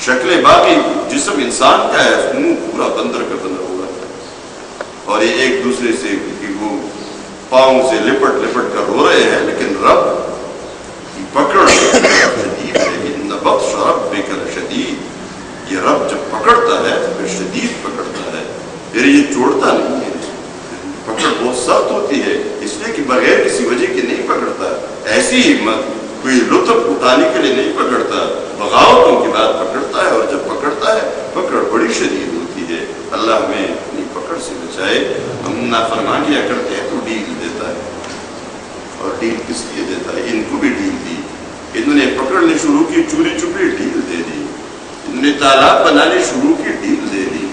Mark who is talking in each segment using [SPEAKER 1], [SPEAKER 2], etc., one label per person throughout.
[SPEAKER 1] شکل باقی جسم انسان کا ہے، منہ پورا بندر کا بندر ہوا ہے، اور یہ ایک دوسرے سے وہ پاؤں سے لپٹ لپٹ کر رو رہے ہیں، لیکن رب کی پکڑ شدید ہے۔ ان بطش ربک لشدید، یہ رب جب پکڑتا ہے تو پھر شدید پکڑتا ہے، پھر یہ چھوڑتا نہیں ہے، پکڑ بہت سخت ہوتی ہے، اس لیے کہ بغیر کسی وجہ کے نہیں پکڑتا، ایسی ہمت کوئی لطف اٹھانے کے لیے نہیں پکڑتا، بغاوتوں کے بعد پکڑتا ہے، اور جب پکڑتا ہے پکڑ بڑی شدید ہوتی ہے۔ اللہ ہمیں اپنی پکڑ سے بچائے۔ ہم نافرمانیاں کرتے ہیں تو ڈیل دیتا ہے، اور ڈیل کس لیے دیتا ہے؟ ان کو بھی ڈیل دی، انہوں نے پکڑنے شروع کی، چوری چھپی ڈیل دے دی، انہوں نے تالاب بنانے شروع کی، ڈیل دے دی،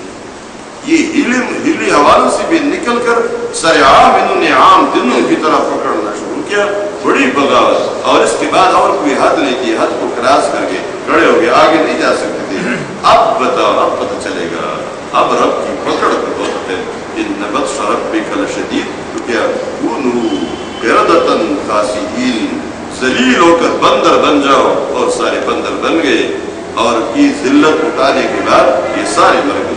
[SPEAKER 1] یہ ہیلی حوالوں سے بھی نکل کر سر عام انہوں نے عام دنوں کی طرح پکڑنا شروع کیا، بڑی بغاوت، اور اس کے بعد اور کوئی حد نہیں تھی، حد کو کراس کر کے کھڑے ہو گئے، آگے نہیں جا سکتے تھے۔ اب بتاؤ، اب پتہ چلے گا، اب رب کی پکڑ کا وقت ہے۔ ان بطش ربک لشدید، تو کیا کونوا قردۃ خاسئین، ذلیل ہو کر بندر بن جاؤ، اور سارے بندر بن گئے، اور کی ذلت اٹھانے کے بعد یہ سارے مر گئے۔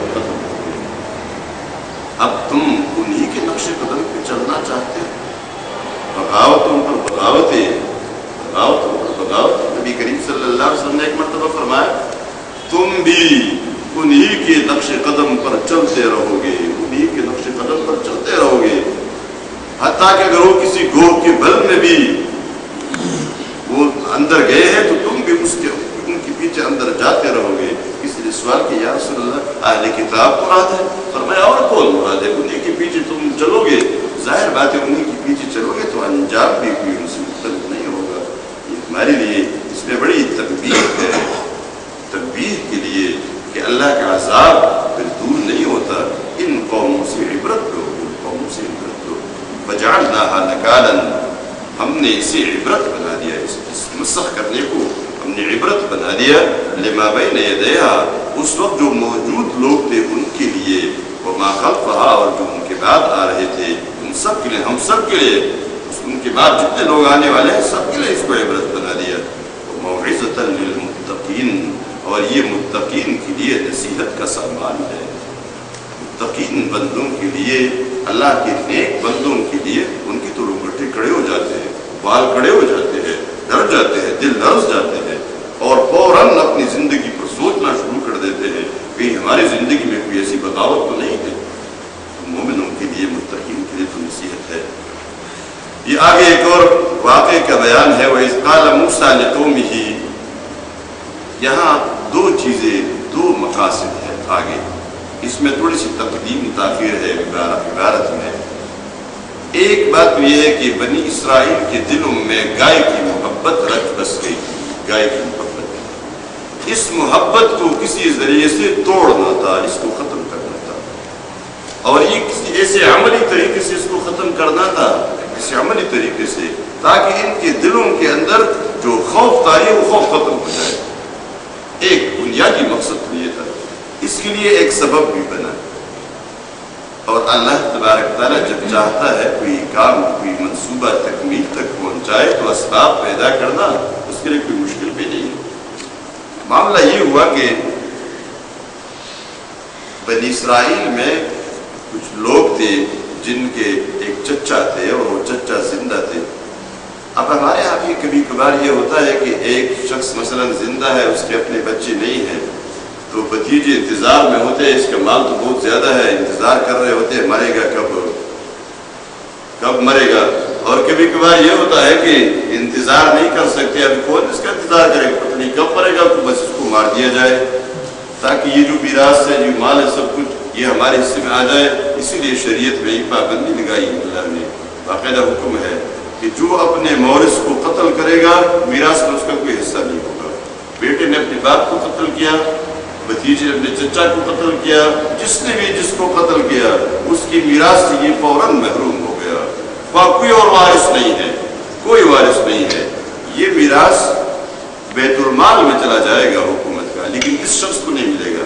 [SPEAKER 1] اب تم انہی کے نقش قدم پہ چلنا چاہتے ہو، بغاوتوں پر بغاوتیں، بغاوتوں پر بغاوت۔ نبی کریم صلی اللہ علیہ وسلم نے ایک مرتبہ فرمایا تم بھی انہی کے نقش قدم پر چلتے رہو گے، انہی کے نقش قدم پر چلتے رہو گے، حتیٰ کہ اگر وہ کسی گوہ کے بل میں بھی وہ اندر گئے ہیں تو تم بھی ان کے پیچھے اندر جاتے رہو گے۔ کسی نے سوال کیا یا رسول اللہ اہل کتاب مراد ہے؟ فرمایا اور کون مراد ہے؟ انہی کے پیچھے تم چلو گے، ظاہر بات ہے انہی کے پیچھے چلو گے تو انجام بھی کوئی ان سے مختلف نہیں ہوگا۔ یہ ہمارے لیے اس میں بڑی تنبیہ ہے، تنبیہ کے لیے کہ اللہ کا عذاب پھر دور نہیں ہوتا۔ ان قوموں سے عبرت لو، ان قوموں سے عبرت لو۔ وجعلناها نکالا، ہم نے اسے عبرت بنا دیا، اس مسخ کرنے کو ہم نے عبرت بنا دیا، لما بین یدیہا، اس وقت جو موجود لوگ تھے ان کے لیے، وما خلفہا، اور جو ان کے بعد آ رہے تھے، ان سب کے لیے، ہم سب کے لیے، ان کے بعد جتنے لوگ آنے والے ہیں سب کے لیے اس کو عبرت بنا دیا۔ موعظۃ للمتقین، اور یہ متقین کے لیے نصیحت کا سامان ہے۔ متقین بندوں کے لیے، اللہ کے نیک بندوں کے لیے، ان کی تو رونگٹے کھڑے ہو جاتے ہیں، بال کھڑے ہو جاتے ہیں، ڈر جاتے ہیں، دل لرز جاتے ہیں، اور فوراً اپنی زندگی پر سوچنا شروع کر دیتے ہیں کہ ہماری زندگی میں کوئی ایسی بغاوت تو نہیں ہے۔ مومنوں کے لیے، متقین کے لیے تو نصیحت ہے۔ یہ آگے ایک اور واقعے کا بیان ہے، وَإِذْ قَالَ مُوسَىٰ لِقَوْمِهِ، یہاں دو چیزیں، دو مقاصد ہیں آگے، اس میں تھوڑی سی تقدیم تاخیر ہے عبارت میں۔ ایک بات یہ ہے کہ بنی اسرائیل کے دلوں میں گائے کی محبت رچ بس گئی، گائے کی محبت، اس محبت کو کسی ذریعے سے توڑنا تھا، اس کو ختم کرنا تھا، اور یہ کسی ایسے عملی طریقے سے اس کو ختم کرنا تھا، کسی عملی طریقے سے، تاکہ ان کے دلوں کے اندر جو خوف تھا وہ خوف ختم ہو جائے۔ ایک بنیادی مقصد تو یہ تھا، اس کے لیے ایک سبب بھی بنا، اور اللہ تبارک تعالیٰ جب چاہتا ہے کوئی کام، کوئی منصوبہ تکمیل تک پہنچائے تو اسباب پیدا کرنا اس کے لیے کوئی مشکل بھی نہیں۔ معاملہ یہ ہوا کہ بنی اسرائیل میں کچھ لوگ تھے جن کے ایک چچا تھے، اور وہ چچا زندہ تھے۔ اب ہمارے یہاں بھی کبھی کبھار یہ ہوتا ہے کہ ایک شخص مثلا زندہ ہے، اس کے اپنے بچے نہیں ہیں، تو بھتیجے انتظار میں ہوتے ہیں، اس کا مال تو بہت زیادہ ہے، انتظار کر رہے ہوتے ہیں مرے گا کب مرے گا۔ اور کبھی کبھار یہ ہوتا ہے کہ انتظار نہیں کر سکتے، ابھی کون اس کا انتظار کرے گا، پتہ نہیں کب مرے گا، تو بس اس کو مار دیا جائے تاکہ یہ جو میراث ہے، جو مال ہے، سب کچھ یہ ہمارے حصے میں آ جائے۔ اسی لیے شریعت میں یہ پابندی لگائی اللہ نے، باقاعدہ حکم ہے کہ جو اپنے مورث کو قتل کرے گا میراث میں اس کا کوئی حصہ نہیں ہوگا۔ بیٹے نے اپنے باپ کو قتل کیا، بھتیجے نے اپنے چچا کو قتل کیا، جس نے بھی جس کو قتل کیا اس کی میراث سے یہ فوراً محروم ہو گیا، وہاں کوئی اور وارث نہیں ہے، کوئی وارث نہیں ہے، یہ میراث بیت المال میں چلا جائے گا حکومت کا، لیکن اس شخص کو نہیں ملے گا۔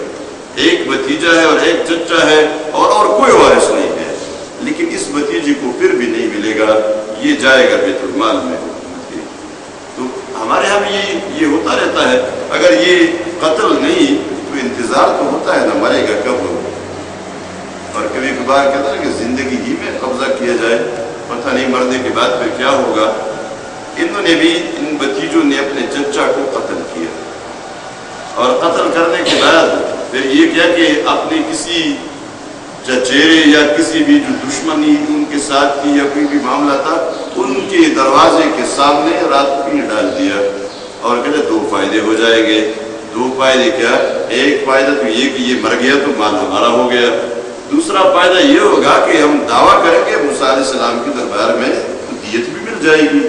[SPEAKER 1] ایک بھتیجا ہے اور ایک چچا ہے اور کوئی وارث نہیں ہے، لیکن اس بھتیجے کو پھر بھی نہیں ملے گا، یہ جائے گا بیت المال میں حکومت کے۔ تو ہمارے یہاں بھی یہ ہوتا رہتا ہے، اگر یہ قتل نہیں انتظار تو ہوتا ہے نا مرے گا کب ہو، اور کبھی کبھار کہتا ہے کہ زندگی ہی میں قبضہ کیا جائے، پتہ نہیں مرنے کے بعد پھر کیا ہوگا۔ انہوں نے بھی، ان بتیجوں نے اپنے چچا کو قتل کیا، اور قتل کرنے کے بعد پھر یہ کیا کہ اپنے کسی چچیرے یا کسی بھی جو دشمنی ان کے ساتھ تھی یا کوئی بھی معاملہ تھا، ان کے دروازے کے سامنے رات کو ڈال دیا، اور کہتے دو فائدے ہو جائیں گے۔ دو فائدے کیا؟ ایک فائدہ تو یہ کہ یہ مر گیا تو مال ہمارا ہو گیا، دوسرا فائدہ یہ ہوگا کہ ہم دعویٰ کریں گے موسیٰ علیہ السلام کے دربار میں تو دیت بھی مل جائے گی۔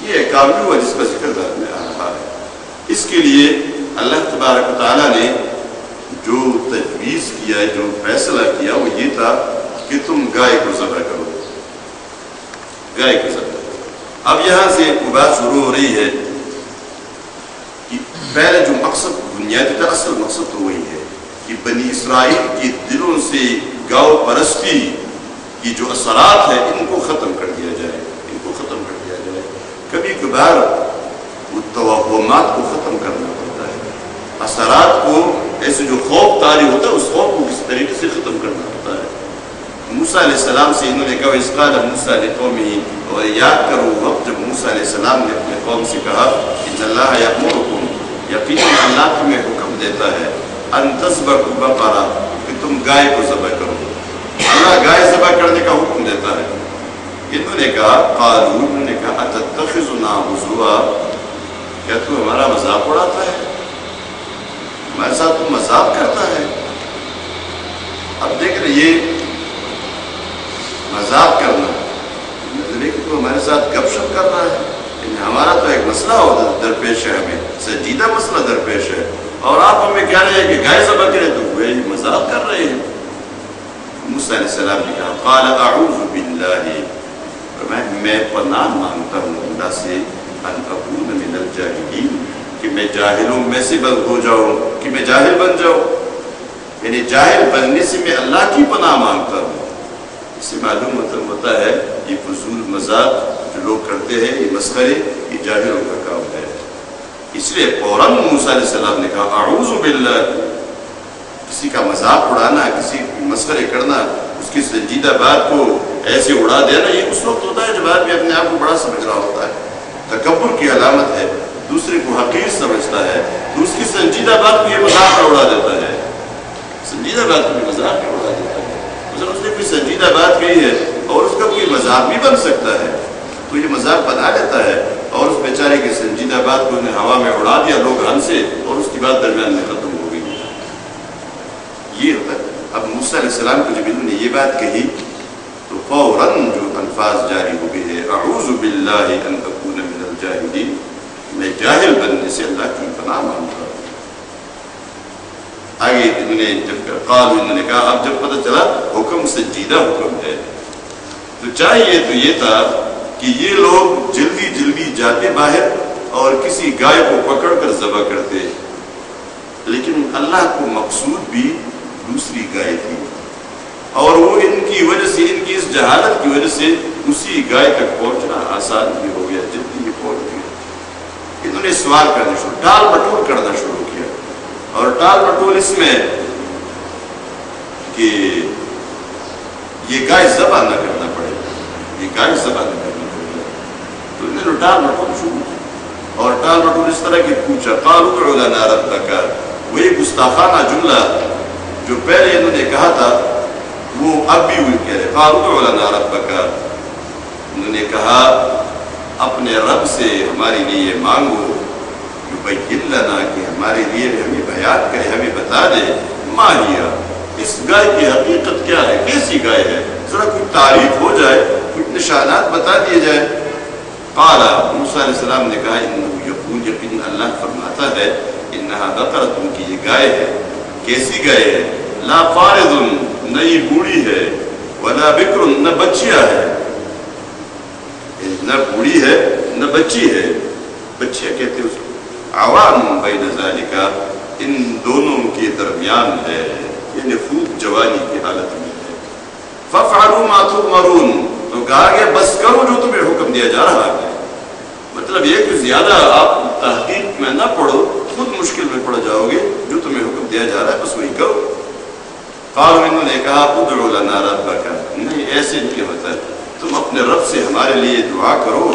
[SPEAKER 1] یہ ایک کام بھی ہوا جس کا ذکر بعد میں آ رہا ہے۔ اس کے لیے اللہ تبارک و تعالیٰ نے جو تجویز کیا ہے، جو فیصلہ کیا، وہ یہ تھا کہ تم گائے کو ذبح کرو، گائے کو ذبح کرو۔ اب یہاں سے ایک بات شروع ہو رہی ہے کہ پہلے جو مقصد بنیادی تھا، اصل مقصد تو وہی ہے کہ بنی اسرائیل کے دلوں سے گاؤ پرستی کی جو اثرات ہے ان کو ختم کر دیا جائے، ان کو ختم کر دیا جائے۔ کبھی کبھار وہ توہمات کو ختم کرنا پڑتا ہے، اثرات کو، ایسے جو خوف طاری ہوتا ہے اس خوف کو کس طریقے سے ختم کرنا ہوتا ہے۔ موسیٰ علیہ السلام سے انہوں نے کہا اذ قال موسیٰ لقومہ، اور یاد کرو وقت جب موسیٰ علیہ السلام نے اپنے قوم سے کہا ان اللہ یأمرکم، یقیناً اللہ تمہیں حکم دیتا ہے ان تذبحوا بقرہ، کہ تم گائے کو ذبح کرو۔ اللہ گائے ذبح کرنے کا حکم دیتا ہے۔ انہوں نے کہا قالوا، انہوں نے کہا اتتخذنا ہزوا، کیا تو ہمارا مذاق اڑاتا ہے، ہمارے ساتھ تو مذاق کرتا ہے۔ اب دیکھ رہے یہ مذاق کرنا، کہ تو ہمارے ساتھ گپ شپ کر رہا ہے، ہمارا تو ایک مسئلہ درپیش ہے، ہمیں سنجیدہ مسئلہ درپیش ہے، اور آپ ہمیں کہہ رہے ہیں کہ گائے ذبح کریں، تو وہ مذاق کر رہے ہیں۔ موسیٰ علیہ السلام نے کہا قال اعوذ باللہ، میں پناہ مانگتا ہوں اللہ سے ان اکون من الجاہلین، کہ میں جاہلوں میں سے ہو جاؤں، کہ میں جاہل بن جاؤں، یعنی جاہل بننے سے میں اللہ کی پناہ مانگتا ہوں۔ اس سے معلوم ہوتا ہے یہ فضول مذاق جو لوگ کرتے ہیں، یہ مسخرے، یہ جاہلوں کا کام ہے۔ اس لیے فوراً موسیٰ علیہ السلام نے کہا اعوذ باللہ، کسی کا مذاق اڑانا، کسی مسخرے کرنا، اس کی سنجیدہ بات کو ایسے اڑا دینا، یہ اس وقت ہوتا ہے جب آدمی اپنے آپ کو بڑا سمجھ رہا ہوتا ہے، تکبر کی علامت ہے، دوسرے کو حقیر سمجھتا ہے، تو اس کی سنجیدہ بات کو یہ مذاق میں اڑا دیتا ہے، سنجیدہ بات کو یہ مذاق میں اڑا دیتا ہے۔ مثلا اس نے کوئی سنجیدہ بات کہی ہے اور اس کا کوئی مذاق بھی بن سکتا ہے، تو یہ مذاق بنا لیتا ہے، اور اس بیچارے کی سنجیدہ بات کو انہیں ہوا میں اڑا دیا، لوگ ہنسے، اور اس کی بات درمیان میں ختم ہو گئی۔ یہ ہوتا ہے۔ اب موسیٰ علیہ السلام کو جب انہوں نے یہ بات کہی تو فوراً جو الفاظ جاری ہو گئے ہیں اعوذ باللہ ان اکون من الجاہلین، میں جاہل بننے سے اللہ کی پناہ مانگتا ہوں۔ آگے انہوں نے جب قالوا، انہوں نے کہا، اب جب پتہ چلا حکم سنجیدہ حکم ہے، تو چاہیے تو یہ تھا کہ یہ لوگ جلدی جلدی جاتے باہر اور کسی گائے کو پکڑ کر ذبح کرتے، لیکن اللہ کو مقصود بھی دوسری گائے تھی، اور وہ ان کی وجہ سے، ان کی اس جہالت کی وجہ سے اسی گائے تک پہنچنا آسان بھی ہو گیا، جلدی یہ پہنچ گیا۔ انہوں نے سوال کرنا شروع، ٹال مٹول کرنا شروع کیا، اور ٹال مٹول اس میں کہ یہ گائے ذبح نہ کرنا پڑے، یہ گائے ذبح نہ کرنا پڑے، تو انہوں نے ٹال مٹول شروع کیا، اور ٹال مٹول اس طرح کہ پوچھا قالوا ادع لنا ربک، وہی گستاخانہ جملہ جو پہلے انہوں نے کہا تھا وہ اب بھی وہی کہہ رہے، قالوا ادع لنا ربک، انہوں نے کہا اپنے رب سے ہمارے لیے مانگو، یبین لنا، کہ ہمارے لیے ہمیں بیان کرے، ہمیں بتا دے، ما ہی، اس گائے کی حقیقت کیا ہے، کیسی گائے ہے، ذرا کوئی تعریف ہو جائے، کچھ نشانات بتا دیے جائے۔ قال، موسیٰ علیہ السلام نے کہا انہ یقول، یقین اللہ فرماتا ہے انہا بقرۃ، کی یہ گائے ہے، کیسی گائے ہے، لا فارض، نہ یہ بوڑھی ہے، ولا بکر، نہ بچیا ہے، نہ بوڑھی ہے نہ بچی ہے، بچیا کہتے اس کو، عوام بین ذالک، ان دونوں کے درمیان ہے، یعنی خوب جوانی کی حالت میں ہے۔ فافعلوا ما تؤمرون، تو کہا گیا بس کرو جو تمہیں حکم دیا جا رہا ہے، مطلب یہ کہ زیادہ آپ تحقیق میں نہ پڑھو، خود مشکل میں پڑ جاؤ گے، جو تمہیں حکم دیا جا رہا ہے بس وہی کرو. قالوا انہوں نے کہا ادعو لنا ربک، نہیں ایسے نہیں ہوتا ہے، تم اپنے رب سے ہمارے لیے دعا کرو.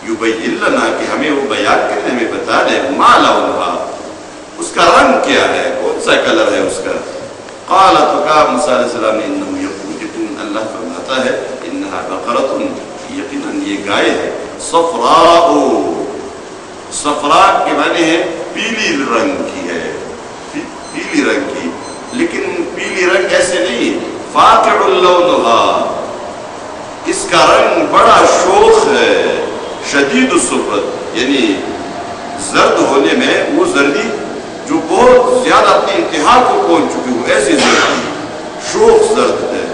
[SPEAKER 1] یبین لنا کہ ہمیں وہ بیان کرنے میں بتا دے ما لونھا، اس کا رنگ کیا ہے، کون سا کلر ہے اس کا. قال تو کہا موسیٰ علیہ السلام نے انہو یقول، یقین اللہ فرماتا ہے انہا بقرۃ، یقیناً یہ گائے ہے، صفراء، صفراء کے معنی ہے پیلی رنگ کی ہے، پیلی رنگ کی، لیکن پیلی رنگ ایسے نہیں، فاقع لونھا، اس کا رنگ بڑا شوخ ہے، شدید الصفرت، یعنی زرد ہونے میں وہ زردی جو بہت زیادہ اپنی انتہا کو پہنچ چکی ہو، ایسی زردی شوخ زرد ہے.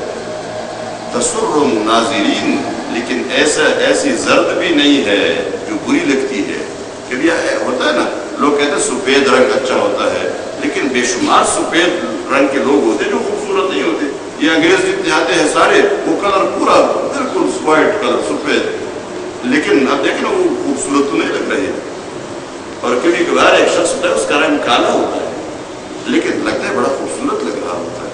[SPEAKER 1] تسر الناظرین، لیکن ایسی زرد بھی نہیں ہے جو بری لگتی ہے. کہ ہوتا ہے نا، لوگ کہتے ہیں سفید رنگ اچھا ہوتا ہے، لیکن بے شمار سفید رنگ کے لوگ ہوتے جو خوبصورت نہیں ہوتے. یہ انگریز جتنے آتے ہیں سارے وہ کلر پورا بالکل وائٹ کلر سفید، لیکن اب دیکھیں وہ خوبصورت تو نہیں لگ رہی. اور کبھی کبھار ایک شخص ہوتا ہے اس کا رنگ کالا ہوتا ہے لیکن لگتا ہے بڑا خوبصورت لگ رہا ہوتا ہے.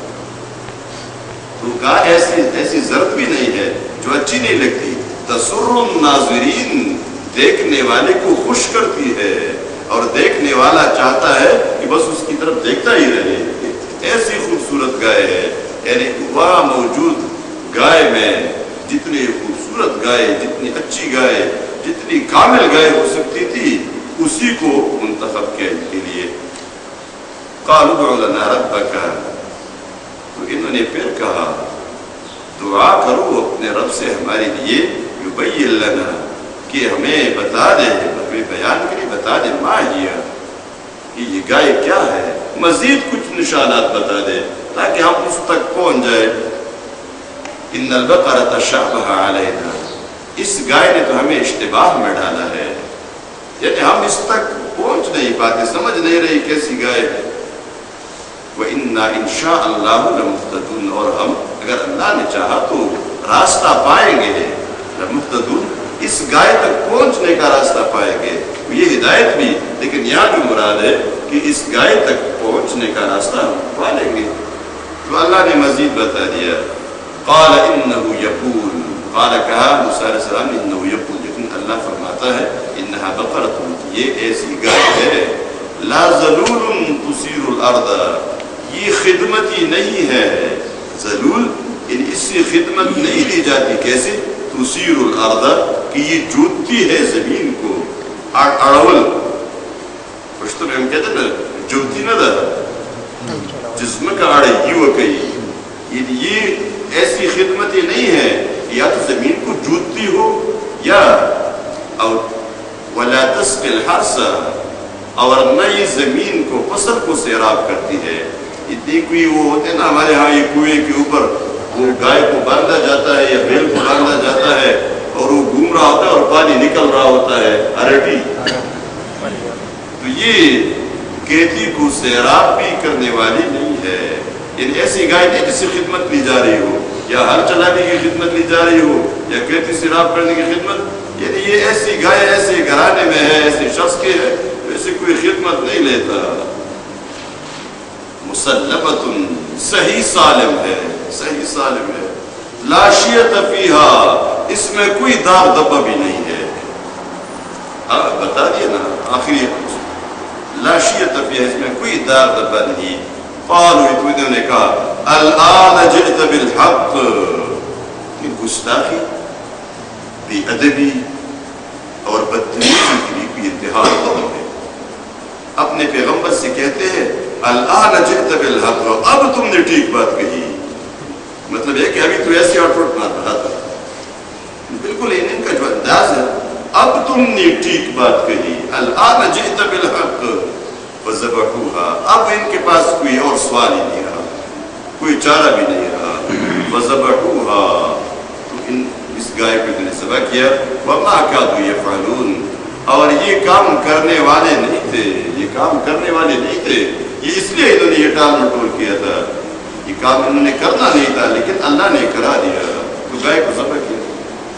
[SPEAKER 1] تو کہا ایسی زرد بھی نہیں ہے جو اچھی نہیں لگتی. تسر الناظرین، دیکھنے والے کو خوش کرتی ہے، اور دیکھنے والا چاہتا ہے کہ بس اس کی طرف دیکھتا ہی رہے. ایسی خوبصورت گائے ہے، یعنی وہاں موجود گائے میں جتنی خوبصورت گائے، جتنی اچھی گائے، جتنی کامل گائے ہو سکتی تھی اسی کو منتخب کیا کے لیے. قالوا ادع لنا ربک، تو انہوں نے پھر کہا دعا کرو اپنے رب سے ہمارے لیے، یبین لنا، کہ ہمیں بتا دے، ہمیں بیان کے لیے بتا دے، ما ہی، کہ یہ گائے کیا ہے، مزید کچھ نشانات بتا دے تاکہ ہم اس تک پہنچ جائے. ان البقرۃ تشابہ علینا، اس گائے نے تو ہمیں اشتباہ میں ڈالا ہے، یعنی ہم اس تک پہنچ نہیں پاتے، سمجھ نہیں رہی کیسی گائے ہے. وَإِنَّا إِن شَاءَ اللَّهُ لَمُهْتَدُونَ، اور ہم اگر اللہ نے چاہا تو راستہ پائیں گے. لَمُهْتَدُونَ، اس گائے تک پہنچنے کا راستہ پائیں گے. یہ ہدایت بھی، لیکن یہاں جو مراد ہے کہ اس گائے تک پہنچنے کا راستہ ہم پا لیں گے. تو اللہ نے مزید بتا دیا. قال انه يقول، قال کہا موسیٰ علیہ السلام نے انه يقول، لیکن اللہ فرماتا ہے انها بقرۃ، یہ ایسی گائے ہے، لا ذلول تثیر الارض، یہ خدمتی نہیں ہے. ذلول ان اس سے خدمت نہیں لی جاتی، کیسے؟ تثیر الارض، کہ یہ جوتتی ہے زمین کو. اڑول پشتو میں ہم کہتے ہیں نا جوتی نہ دا جسم کا اڑے یہ کہی، یہ ایسی خدمتی نہیں ہے، یا تو زمین کو جوتتی ہو، یا ولا تسقي الحرث، اور نہ یہ زمین کو فصل کو سیراب کرتی ہے. اتنی کوئی وہ ہوتے نا ہمارے ہاں، یہ کنویں کے اوپر وہ گائے کو باندھا جاتا ہے یا بیل کو باندھا جاتا ہے اور وہ گھوم رہا ہوتا ہے اور پانی نکل رہا ہوتا ہے، ارٹی. تو یہ کھیتی کو سیراب بھی کرنے والی نہیں ہے. یعنی ایسی گائے نہیں جس سے خدمت لی جا رہی ہو، یا ہل چلانے کی خدمت لی جا رہی ہو، یا کھیتی سیراب کرنے کی خدمت. یعنی یہ ایسی گائے ایسے گھرانے میں ہے، ایسے شخص کے ہے، ایسے کوئی خدمت نہیں لیتا. مسلمۃ، صحیح سالم ہے، صحیح سالم ہے. لا شیۃ فیہا، اس میں کوئی داغ دبا بھی نہیں ہے. بتا دیا نا آخری، لا شیۃ فیہا، اس میں کوئی داغ دبا نہیں. قالوا، انہوں نے کہا الآن جئت بالحق، کہ گستاخی، بے ادبی اور بدتمیزی کی کوئی انتہا نہیں ہے. اپنے پیغمبر سے کہتے ہیں الآن جئت بالحق، اب تم نے ٹھیک بات کہی. مطلب ہے کہ ابھی تو ایسے آؤٹ پٹ مار رہا تھا. بالکل ان کا جو انداز ہے، اب تم نے ٹھیک بات کہی. الآن جئت بالحق فذبحوها، اب ان کے پاس کوئی اور سوال ہی نہیں رہا، کوئی چارہ بھی نہیں رہا. فذبحوها، تو اس گائے کو انہوں نے ذبح کیا. وما كادوا يفعلون، اور یہ کام کرنے والے نہیں تھے، یہ کام کرنے والے نہیں تھے. یہ اس لیے انہوں نے یہ ٹال مٹول کیا تھا، یہ کام انہوں نے کرنا نہیں تھا لیکن اللہ نے کرا دیا، تو گائے کو ذبح کیا.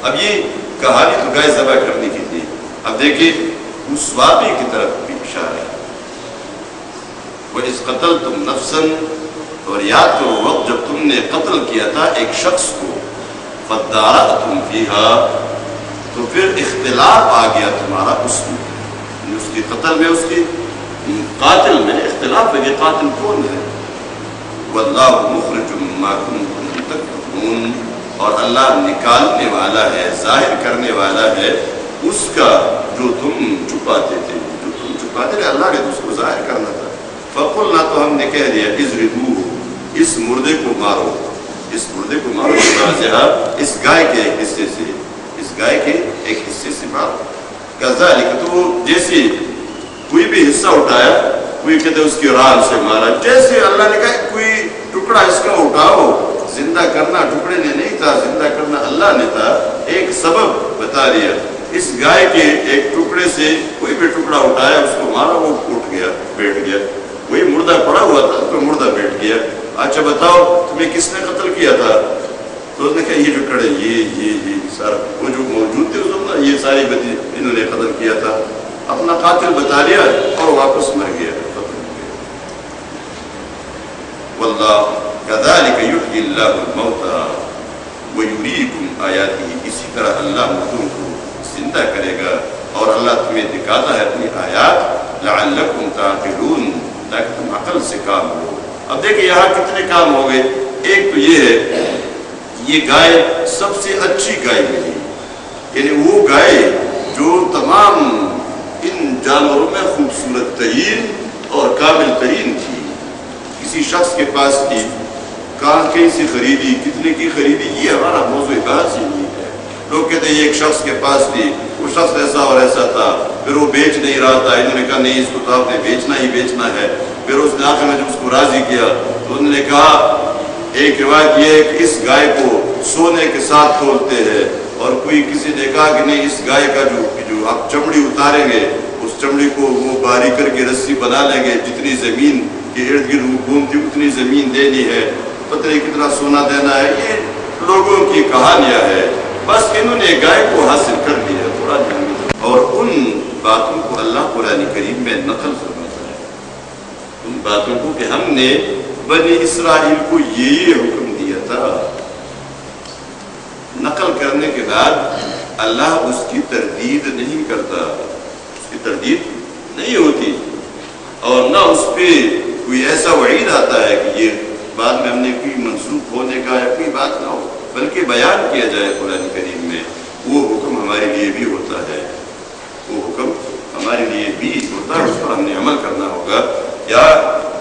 [SPEAKER 1] اب یہ کہانی تو گائے ذبح کرنے کی تھی. اب دیکھیے اس واقعے کی طرف بھی اشارہ ہے. وَإِذْ قَتَلْتُمْ نَفْسًا، اور یاد کرو وقت جب تم نے قتل کیا تھا ایک شخص کو، فَادَّارَأْتُمْ فِيهَا، تو پھر اختلاف آ گیا تمہارا اس میں، اس کی قتل میں، اس کی قاتل میں اختلاف ہے کہ قاتل کون ہے۔ وَاللَّهُ مُخْرِجٌ مَّا كُنتُمْ تَكْتُمُونَ، اور اللہ نکالنے والا ہے، ظاہر کرنے والا ہے اس کا جو تم چھپاتے تھے، جو تم چھپاتے تھے اللہ نے تو اس کو ظاہر کرنا تھا۔ فَقُلْنَا، تو ہم نے کہہ دیا، اِذْرِبُوهُ، اس مردے کو مارو، اس مردے کو مارو، اس گائے کے ایک حصے سے، اس گائے کے ایک حصے سے مارو۔ کذالک، تو جیسے کوئی بھی حصہ اٹھایا، کوئی کہتے اس کی ران سے مارا، جیسے اللہ نے کہا کوئی ٹکڑا اس کا اٹھاؤ، زندہ کرنا ٹکڑے نے نہیں تھا، زندہ کرنا اللہ نے تھا، ایک سبب بتا دیا۔ اس گائے کے ایک ٹکڑے سے کوئی بھی ٹکڑا اٹھایا، اس کو مارا، وہ اٹھ گیا، بیٹھ گیا، وہی مردہ پڑا ہوا تھا تو مردہ بیٹھ گیا۔ اچھا بتاؤ تمہیں کس نے قتل کیا تھا؟ تو اس نے کہا یہ جو کھڑے یہ سارا وہ جو موجود تھے اس وقت، یہ ساری بدی انہوں نے قتل کیا تھا، اپنا قاتل بتا لیا اور واپس مر گیا، ختم ہو گیا۔ واللہ کذالک یحیی اللہ الموتى ویریکم آیاتہ، اسی طرح اللہ مردوں کو زندہ کرے گا اور اللہ تمہیں دکھاتا ہے اپنی آیات، لعلکم تعقلون، تاکہ تم عقل سے کام لو۔ اب دیکھیں یہاں کتنے کام ہو گئے۔ ایک تو یہ ہے، یہ گائے سب سے اچھی گائے ملی، یعنی وہ گائے جو تمام ان جانوروں میں خوبصورت ترین اور کامل ترین تھی۔ کسی شخص کے پاس تھی، کہاں کہیں سے خریدی، کتنے کی خریدی، یہ ہمارا موضوع بحث ہی نہیں ہے۔ لوگ کہتے ہیں یہ ایک شخص کے پاس تھی، وہ شخص ایسا اور ایسا تھا، پھر وہ بیچ نہیں رہا تھا، انہوں نے کہا نہیں اس کو تو آپ نے بیچنا ہی بیچنا ہے۔ پھر اس نے آخر میں جب اس کو راضی کیا تو انہوں نے کہا، ایک روایت یہ ہے کہ اس گائے کو سونے کے ساتھ تولتے ہیں، اور کوئی کسی نے کہا کہ نہیں اس گائے کا جو آپ چمڑی اتاریں گے، اس چمڑی کو وہ باریک کر کے رسی بنا لیں گے، جتنی زمین کے ارد گرد وہ گھومتی اتنی زمین دینی ہے، پتہ نہیں کتنا سونا دینا ہے۔ یہ لوگوں کی کہانیاں ہے، بس انہوں نے گائے کو حاصل کر لیا تھوڑا جنگی، اور ان باتوں کو اللہ قرآن کریم میں نقل فرماتا ہے، ان باتوں کو کہ ہم نے بنی اسرائیل کو یہ حکم دیا تھا۔ نقل کرنے کے بعد اللہ اس کی تردید نہیں کرتا، اس کی تردید نہیں ہوتی، اور نہ اس پہ کوئی ایسا وعید آتا ہے کہ یہ بعد میں ہم نے کوئی منسوخ ہونے کا یا کوئی بات نہ ہو، بلکہ بیان کیا جائے قرآن کریم میں۔ وہ حکم ہمارے لیے بھی ہوتا ہے، وہ حکم ہمارے لیے بھی ہوتا ہے، اس پر ہم نے عمل کرنا ہوگا۔ یا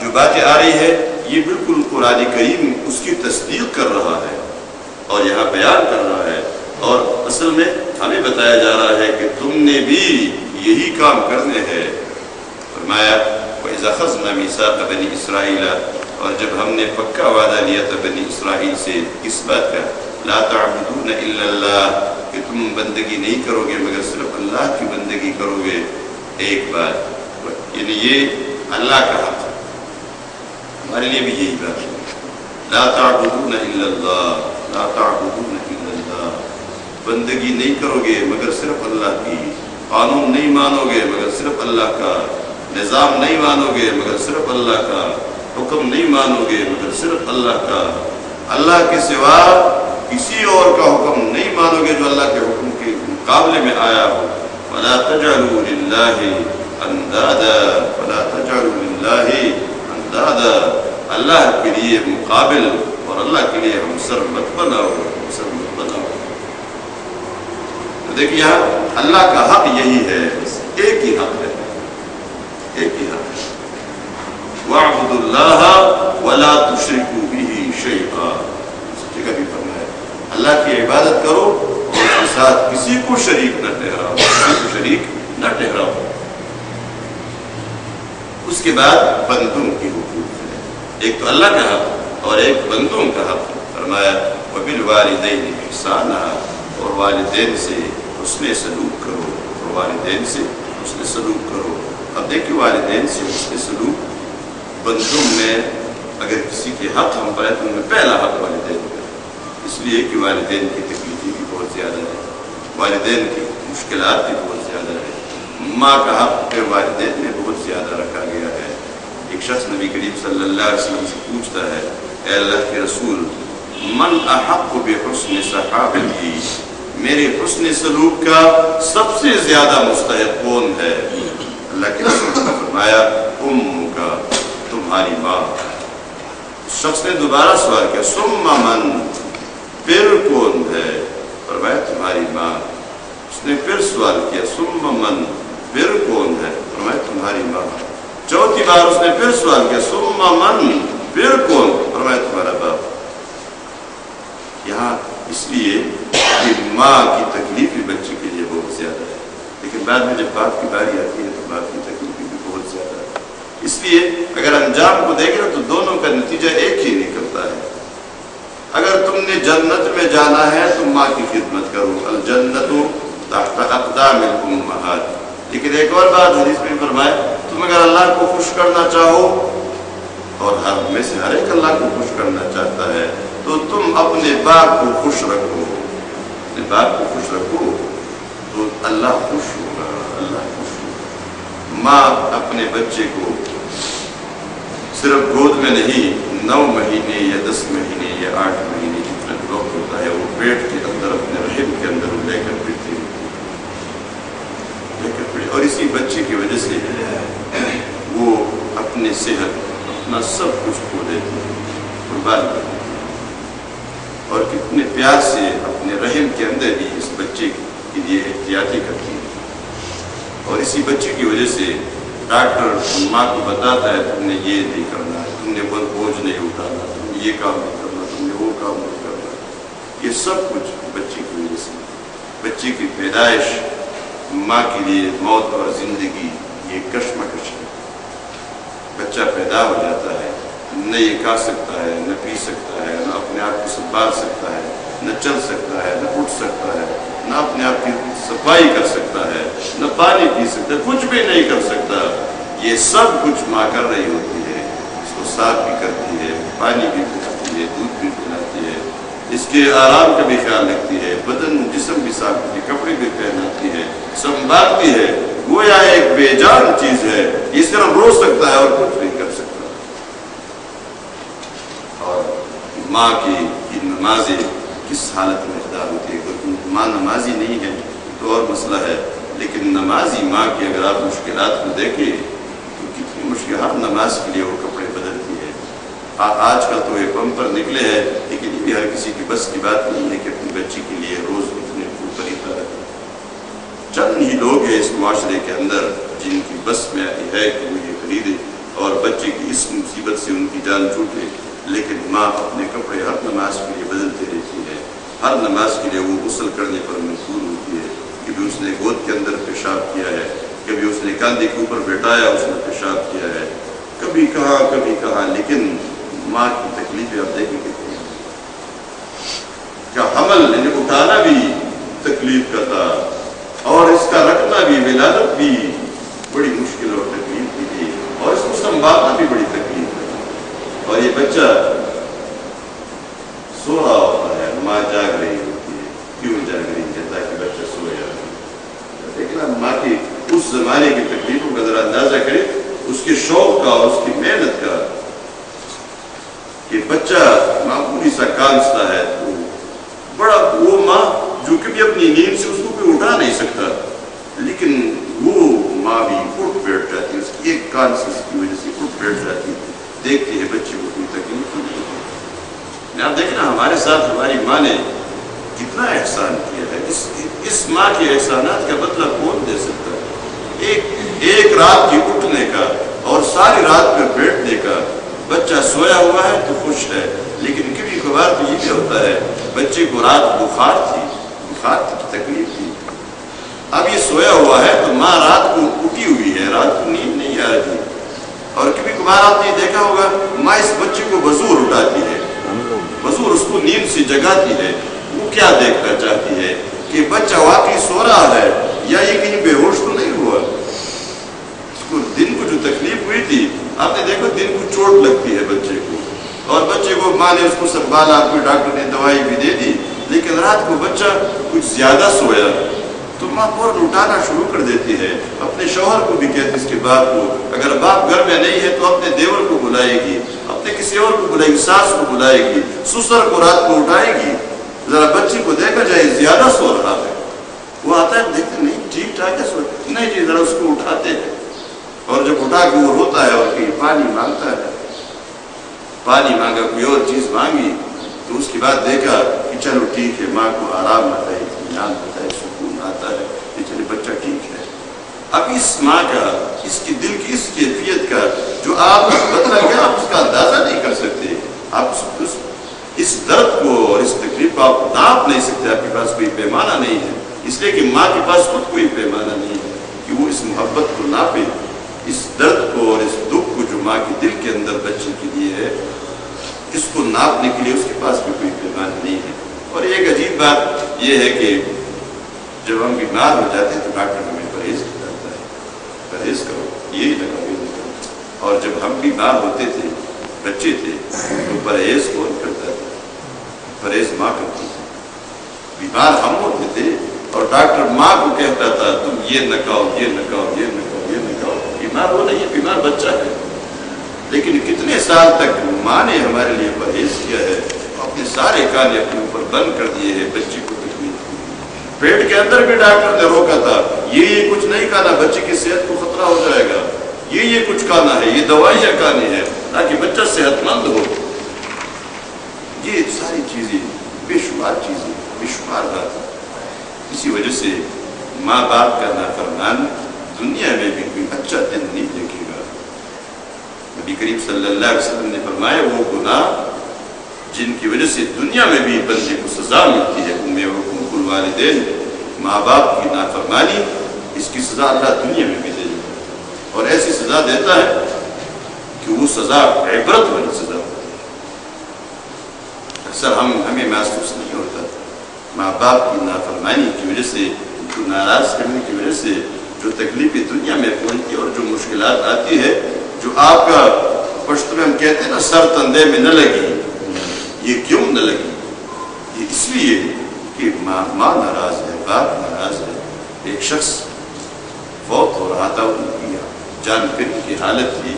[SPEAKER 1] جو باتیں آ رہی ہے یہ بالکل قرآن کریم اس کی تصدیق کر رہا ہے اور یہاں بیان کر رہا ہے، اور اصل میں ہمیں بتایا جا رہا ہے کہ تم نے بھی یہی کام کرنے ہیں۔ فرمایا وَإِذَا أَخَذْنَا مِيثَاقَ بَنِي إِسْرَائِيلَ، اور جب ہم نے پکا وعدہ لیا تھا بنی اسرائیل سے اس بات کا، لَا تَعْبُدُونَ إِلَّا اللَّهَ، کہ تم بندگی نہیں کرو گے مگر صرف اللہ کی بندگی کرو گے۔ ایک بات، یعنی یہ اللہ کا حق ہے، ہمارے لیے بھی یہی بات ہے، لَا تَعْبُدُونَ إِلَّا اللَّهَ، لَا تَعْبُدُونَ إِلَّا اللَّهَ، بندگی نہیں کرو گے مگر صرف اللہ کی، قانون نہیں مانو گے مگر صرف اللہ کا، نظام نہیں مانو گے مگر صرف اللہ کا، حکم نہیں مانو گے مگر صرف اللہ کا، اللہ کے سوا کسی اور کا حکم نہیں مانو گے جو اللہ کے حکم کے مقابلے میں آیا ہو۔ وَلَا تَجْعَلُوا لِلَّهِ أَنْدَادًا، وَلَا تَجْعَلُوا لِلَّهِ أَنْدَادًا، اللہ کے لیے مقابل اور اللہ کے لیے ہمسر مت بناؤ، ہمسر مت بناؤ۔ تو دیکھیے یہاں اللہ کا حق یہی ہے، ایک ہی حق ہے، ایک ہی حق ہے، وَاعْبُدُوا اللَّهَ وَلَا تُشْرِكُوا بِهِ شَيْئًا، اس جگہ بھی فرمایا اللہ کی عبادت کرو اور اس کے ساتھ کسی کو شریک نہ ٹھہراؤ، کسی کو شریک نہ ٹھہراؤ۔ اس کے بعد بندوں کی حقوق ہے، ایک تو اللہ کا حق اور ایک بندوں کا حق۔ فرمایا وَبِالْوَالِدَيْنِ إِحْسَانًا، اور والدین سے حسن سلوک کرو، اور والدین سے حسن سلوک کرو۔ اب دیکھیں والدین سے حسن سلوک، بندوں میں اگر کسی کے حق ہم پائے تو ان میں پہلا حق والدین کا، اس لیے کہ والدین کی تکلیفیں بھی بہت زیادہ ہے، والدین کی مشکلات بھی بہت زیادہ ہے، ماں کا حق پہ والدین میں بہت زیادہ رکھا گیا ہے۔ ایک شخص نبی کریم صلی اللہ علیہ وسلم سے پوچھتا ہے اے اللہ کے رسول من احق بحسن صحابتی، میرے حسن سلوک کا سب سے زیادہ مستحق کون ہے؟ اللہ کے رسول نے فرمایا کا تمہاری ماں۔ شخص نے دوبارہ سوال کیا ثم من، پھر کون ہے؟ فرمایا تمہاری ماں۔ اس نے پھر سوال کیا ثم من، پھر کون ہے؟ فرمایا تمہاری ماں۔ چوتھی بار اس نے پھر سوال کیا ثم من، پھر کون؟ فرمایا تمہارا باپ۔ یہاں اس لیے کہ ماں کی تکلیف بھی بچے کے لیے بہت زیادہ ہے، لیکن بعد میں جب باپ کی باری آتی ہے تو باپ کی تکلیف بھی بہت زیادہ ہے۔ اس لیے اگر انجام کو دیکھیں تو دونوں کا نتیجہ ایک ہی نکلتا ہے۔ اگر تم نے جنت میں جانا ہے تو ماں کی خدمت کرو، الجنت تحت اقدام الامہات۔ لیکن ایک اور بات حدیث میں فرمائے تم اگر اللہ کو خوش کرنا چاہو، اور ہر میں سے ہر ایک اللہ کو خوش کرنا چاہتا ہے، تو تم اپنے باپ کو خوش رکھو، اپنے باپ کو خوش رکھو تو اللہ خوش ہوگا، اللہ خوش ہوگا۔ ماں اپنے بچے کو صرف گود میں نہیں 9 مہینے یا 10 مہینے یا 8 مہینے جتنا وقت ہوتا ہے وہ پیٹ کے اندر اپنے رحم کے اندر لے کر پھرتی ہے، اور اسی بچے کی وجہ سے وہ اپنی صحت اپنا سب کچھ کھو دیتی ہے، قربان کرتی ہے، اور کتنے پیار سے اپنے رحم کے اندر بھی اس بچے کے لیے احتیاطی کرتی ہے، اور اسی بچے کی وجہ سے ڈاکٹر ماں کو بتاتا ہے تم نے یہ نہیں کرنا، تم نے بوجھ نہیں اٹھانا، تم نے یہ کام نہیں کرنا، تم نے وہ کام نہیں کرنا۔ یہ سب کچھ بچے کی وجہ سے۔ بچے کی پیدائش ماں کے لیے موت اور زندگی یہ کشمکش ہے۔ بچہ پیدا ہو جاتا ہے، نہ یہ کھا سکتا ہے، نہ پی سکتا ہے، نہ اپنے آپ کو سنبھال سکتا ہے، نہ چل سکتا ہے، نہ اٹھ سکتا ہے، نہ اپنے آپ کی صفائی کر سکتا ہے، نہ پانی پی سکتا ہے، کچھ بھی نہیں کر سکتا۔ یہ سب کچھ ماں کر رہی ہوتی ہے، اس کو صاف بھی کرتی ہے، پانی بھی پلاتی ہے، دودھ بھی پلاتی ہے، اس کے آرام کا بھی خیال رکھتی ہے، بدن جسم بھی صاف کرتی ہے، کپڑے بھی پہناتی ہے، سنبھالتی ہے۔ گویا ایک بے جان چیز ہے، یہ صرف رو سکتا ہے اور کچھ نہیں کر سکتا۔ اور ماں کی نمازیں کس حالت میں ادا ہوتی ہے؟ کیونکہ ماں نمازی نہیں ہے تو اور مسئلہ ہے، لیکن نمازی ماں کی اگر آپ مشکلات کو دیکھیں تو کتنی مشکل، ہر نماز کے لیے وہ کپڑے بدلتی ہے۔ آج کل تو یہ پمپر نکلے ہیں، لیکن یہ بھی ہر کسی کی بس کی بات نہیں ہے کہ اپنی بچی کے لیے روز اتنے خریدتا رہے۔ چند ہی لوگ ہیں اس معاشرے کے اندر جن کی بس میں ہے کہ وہ یہ خریدے اور بچے کی اس مصیبت سے ان کی جان چھوٹے، لیکن ماں اپنے کپڑے ہر نماز کے لیے بدلتے رہتی ہے، ہر نماز کے لیے وہ غسل کرنے پر مجبور ہوتی ہے۔ کبھی اس نے گود کے اندر پیشاب کیا ہے، کبھی اس نے کاندھے کے اوپر بٹھایا اس نے پیشاب کیا ہے، کبھی کہاں، لیکن ماں کی تکلیفیں آپ دیکھیں کتنی ہیں۔ کیا حمل یعنی اٹھانا بھی تکلیف کا تھا، اور اس کا رکھنا بھی، ولادت بھی بڑی مشکل اور تکلیف کی تھی، اور اس کو سنبھالنا بھی بڑی تکلیف ہے۔ اور یہ بچہ سو رہا ہوتا ہے، ماں جاگ رہی ہوتی ہے، کیوں جاگ رہی ہے؟ تاکہ بچہ سو جائے۔ دیکھنا ماں کی اس زمانے کی تکلیفوں کا ذرا اندازہ کرے، اس کے شوق کا اور اس کی محنت کا، کہ بچہ معمولی سا کانستا ہے تو بڑا، وہ ماں جو کہ بھی اپنی نیند سے اس کو کوئی اٹھا نہیں سکتا، لیکن وہ ماں بھی اٹھ بیٹھ جاتی ہے، اس کی ایک کانسس کی وجہ سے اٹھ بیٹھ جاتی ہے، دیکھتی ہے بچے کو کوئی تکلیف نہیں ہوتی۔ آپ دیکھنا ہمارے ساتھ ہماری ماں نے کتنا احسان کیا ہے، اس ماں کے احسانات کا بدلہ کون دے سکتا ہے؟ ایک رات کی اٹھنے کا اور ساری رات پہ بیٹھنے کا۔ بچہ سویا ہوا ہے تو خوش ہے، لیکن کبھی کبھار تو یہ بھی ہوتا ہے بچے کو رات بخار تھی، تکلیف تھی، اب یہ سویا ہوا ہے تو ماں رات کو اٹھی ہوئی ہے، رات کو نیند نہیں آ رہی، اور کبھی کبھار آپ نے دیکھا ہوگا ماں اس بچے کو بزور اٹھاتی ہے، بزور اس کو نیند سے جگاتی ہے۔ وہ کیا دیکھنا چاہتی ہے کہ بچہ واقعی سو رہا ہے یا یہ کہیں بے ہوش تو نہیں ہوا۔ اس کو دن کو جو تکلیف ہوئی تھی، آپ نے دیکھو دن کو چوٹ لگتی ہے بچے کو، اور بچے کو ماں نے اس کو سنبھالا، کوئی ڈاکٹر نے دوائی بھی دے دی، لیکن رات کو بچہ کچھ زیادہ سویا تو ماں فوراً اٹھانا شروع کر دیتی ہے. اپنے شوہر کو بھی کہتی اس کے باپ کو, اگر باپ گھر میں نہیں ہے تو اپنے دیور کو بلائے گی, اپنے کسی اور کو بلائے گی, ساس کو بلائے گی, سسر کو رات کو اٹھائے گی, ذرا بچی کو دیکھا جائے زیادہ سو رہا ہے. وہ آتا ہے دیکھتے نہیں ٹھیک ٹھاک ہے سو, نہیں جی ذرا اس کو اٹھاتے ہیں. اور جب اٹھا کے وہ روتا ہے اور کہیں پانی مانگتا ہے, پانی مانگا, کوئی اور چیز مانگی, تو اس کے بعد دیکھا کہ چلو ٹھیک ہے, ماں کو آرام آتا ہے, اطمینان ہوتا ہے, سکون آتا ہے کہ چلے بچہ ٹھیک ہے. اب اس ماں کا, اس کی دل کی اس کیفیت کا جو آپ بدلا گیا, آپ اس کا اندازہ نہیں کر سکتے. آپ اس درد کو اور اس تکلیف کو آپ ناپ نہیں سکتے. آپ کے پاس کوئی پیمانہ نہیں ہے, اس لیے کہ ماں کے پاس خود کوئی پیمانہ نہیں ہے کہ وہ اس محبت کو ناپے, اس درد کو اور اس دکھ کو جو ماں کے دل کے اندر بچے کے لیے ہے, اس کو ناپنے کے لیے اس کے پاس بھی کوئی پیمانہ نہیں ہے. اور ایک عجیب بات یہ ہے کہ جب ہم بیمار ہو جاتے ہیں تو ڈاکٹر ہمیں پرہیز بتاتا ہے, پرہیز کرو, یہی لگا یہ کرو. اور جب ہم بیمار ہوتے تھے, بچے تھے, تو پرہیز کون کرتا تھا؟ پرہیز ماں کرتی تھی. بیمار ہم ہوتے تھے اور ڈاکٹر ماں کو کہتا تھا تم یہ نہ کھاؤ, یہ نہ کھاؤ, یہ نہ کھاؤ, یہ نہ کھاؤ. بیمار وہ نہیں ہے, بیمار بچہ ہے. لیکن کتنے سال تک ماں نے ہمارے لیے پرہیز کیا ہے, اپنے سارے کانے اپنے اوپر بند کر دیے ہیں بچے کو تکلیف. پیٹ کے اندر بھی ڈاکٹر نے روکا تھا, یہ کچھ نہیں کھانا, بچے کی صحت کو خطرہ ہو جائے گا, یہ کچھ کھانا ہے, یہ دوائیاں کھانی ہے تاکہ بچہ صحت مند ہو. یہ ساری چیزیں, بے شمار چیزیں, بے شمار بات. اسی وجہ سے ماں باپ کا نافرمان دنیا میں بھی کوئی اچھا دن نہیں دیکھے گا. نبی کریم صلی اللہ علیہ وسلم نے فرمایا وہ گناہ جن کی وجہ سے دنیا میں بھی بندے کو سزا ملتی ہے, ان میں حقوق الوالدین, ماں باپ کی نافرمانی, اس کی سزا اللہ دنیا میں بھی دے گا. اور ایسی سزا دیتا ہے کہ وہ سزا عبرت والی سزا ہوتی ہے. اکثر ہمیں محسوس نہیں ہوتا ماں باپ کی نافرمانی کی وجہ سے, ان کو ناراض کرنے کی وجہ سے جو تکلیفیں دنیا میں پہنچتی ہے اور جو مشکلات آتی ہے, جو آپ کا پشت میں ہم کہتے ہیں نا سر تندے میں نہ لگی. یہ کیوں نہ لگی؟ یہ اس لیے کہ ماں ناراض ہے, باپ ناراض ہے. ایک شخص فوت ہو رہا تھا, ان کی جان پھرنے کی حالت تھی,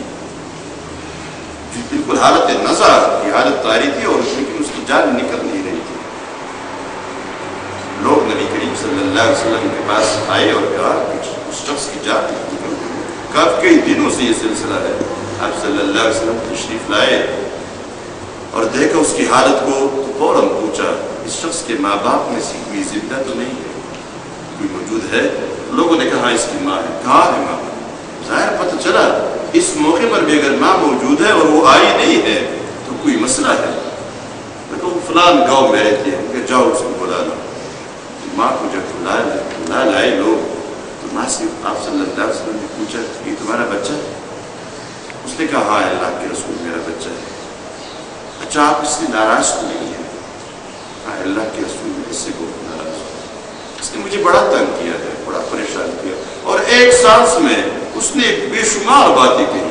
[SPEAKER 1] بالکل حالت نزع کی حالت طاری تھی, اور لیکن اس کی جان نکل نہیں رہی تھی. لوگ نبی کریم صلی اللہ علیہ وسلم کے پاس آئے اور کہا اس شخص کی جان نکل گئی. کئی دنوں سے یہ سلسلہ ہے. آپ صلی اللہ علیہ وسلم تشریف لائے اور دیکھا اس کی حالت کو, تو فوراً پوچھا اس شخص کے ماں باپ میں سے کوئی زندہ تو نہیں ہے, کوئی موجود ہے؟ لوگوں نے کہا اس کی ماں ہے. کہاں ہے ماں؟ ظاہر پتہ چلا اس موقع پر بھی اگر ماں موجود ہے اور وہ آئی نہیں ہے تو کوئی مسئلہ ہے. تو فلان گاؤں میں رہتے ہیں, کہ جاؤ اس کو بلا لو. ماں کو جب بلا لائے لوگ, تو ماں سے آپ صلی اللہ علیہ وسلم نے پوچھا یہ تمہارا بچہ ہے؟ اس نے کہا ہاں اللہ کے رسول میرا بچہ ہے. اچھا آپ اس سے ناراض تو نہیں ہے؟ ہاں اللہ کے رسول میں اس سے بہت ناراض ہوں, اس نے مجھے بڑا تنگ کیا ہے, بڑا پریشان کیا, اور ایک سانس میں اس نے بے شمار باتیں کہی.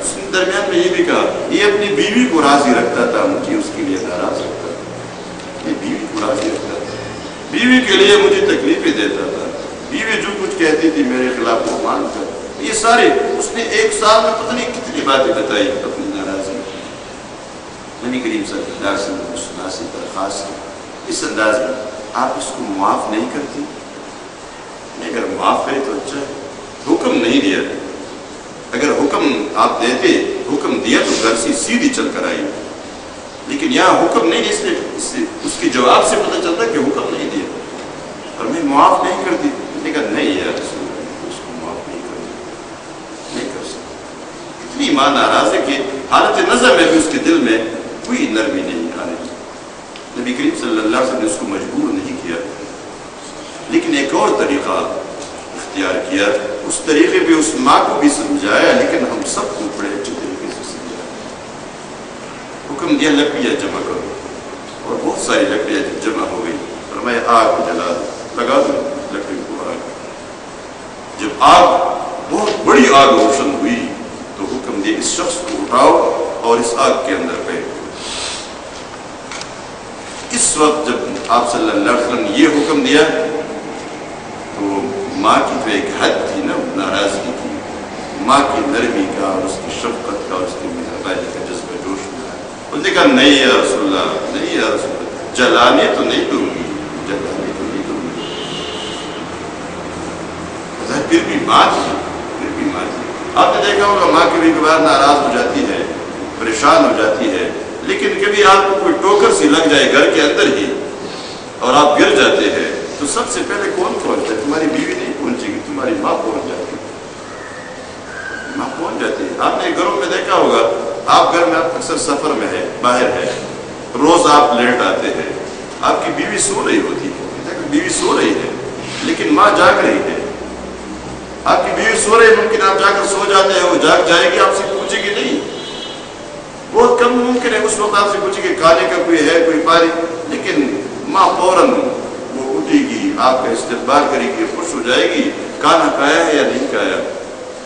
[SPEAKER 1] اس نے درمیان میں یہ بھی کہا یہ اپنی بیوی کو راضی رکھتا تھا, مجھے اس کے لیے ناراض رکھتا تھا. یہ بیوی کو راضی رکھتا تھا, بیوی کے لیے مجھے تکلیفیں دیتا تھا, بیوی جو کچھ کہتی تھی میرے خلاف وہ مانتا. یہ سارے اس نے ایک سال میں پتہ نہیں کتنی باتیں بتائی اپنی ناراضی. نبی کریم صلی اللہ علیہ وسلم نے سنا سے درخواست کی اس انداز میں آپ اس کو معاف نہیں کرتی؟ اگر معاف کرے تو اچھا ہے. حکم نہیں دیا, اگر حکم آپ دیتے, حکم دیا تو گھر سے سیدھی چل کر آئی, لیکن یہاں حکم نہیں دیا, اس لیے اس کے جواب سے پتہ چلتا کہ حکم نہیں دیا. اور میں معاف نہیں کرتی, نے کہا نہیں یار اس کو معاف نہیں کرتی, نہیں کر سکتی. اتنی ماں ناراض ہے کہ حالت نظر میں بھی اس کے دل میں کوئی نرمی نہیں آ رہی. نبی کریم صلی اللہ علیہ وسلم نے اس کو مجبور نہیں کیا, لیکن ایک اور طریقہ اختیار کیا. اس طریقے پہ اس ماں کو بھی سمجھایا, لیکن ہم سب کو بڑے اچھے طریقے سے سمجھایا. حکم دیا لکڑیاں جمع کرو, اور بہت ساری لکڑیاں جمع ہو گئی. فرمایا آگ جلا دو, لگا دو لکڑی کو آگ. جب آگ بہت بڑی آگ روشن ہوئی تو حکم دیا اس شخص کو اٹھاؤ اور اس آگ کے اندر پھینک دو. اس وقت جب آپ صلی اللہ علیہ وسلم نے یہ حکم دیا تو ماں کی تو ایک حد تھی نا ناراضگی کی، ماں کی نرمی کا اور اس کی شفقت کا اور اس کی مہربانی کا جذبہ جوش میں آیا. انہوں نے کہا نہیں یا رسول اللہ، نہیں یا رسول اللہ، جلانے تو نہیں دوں گی، جلانے تو نہیں دوں گی. پھر بھی ماں تھی، پھر بھی ماں تھی. آپ نے دیکھا ہوگا ماں کبھی کبھار ناراض ہو جاتی ہے، پریشان ہو جاتی ہے، لیکن کبھی آپ کو کوئی ٹوکر سی لگ جائے گھر کے اندر ہی اور آپ گر جاتے ہیں تو سب سے پہلے کون پہنچتا ہے؟ تمہاری بیوی نہیں پہنچے گی، تمہاری ماں پہنچ جاتی ہے. ماں پہنچ جاتی ہے. آپ نے گھروں میں دیکھا ہوگا، آپ گھر میں آپ اکثر سفر میں ہے، باہر ہے، روز آپ لیٹ آتے ہیں، آپ کی بیوی سو رہی ہوتی ہے، بیوی سو رہی ہے لیکن ماں جاگ رہی ہے. آپ کی بیوی سو رہی، ممکن آپ جا کر سو جاتے ہیں، وہ جاگ جائے گی، آپ سے پوچھے گی نہیں. بہت کم ممکن ہے اس وقت آپ سے پوچھے گی کھانے کا کوئی ہے، کوئی پانی، لیکن ماں فوراً وہ اٹھے گی، آپ کا استقبال کرے گی، خوش ہو جائے گی، کھانا کھایا ہے یا نہیں کھایا.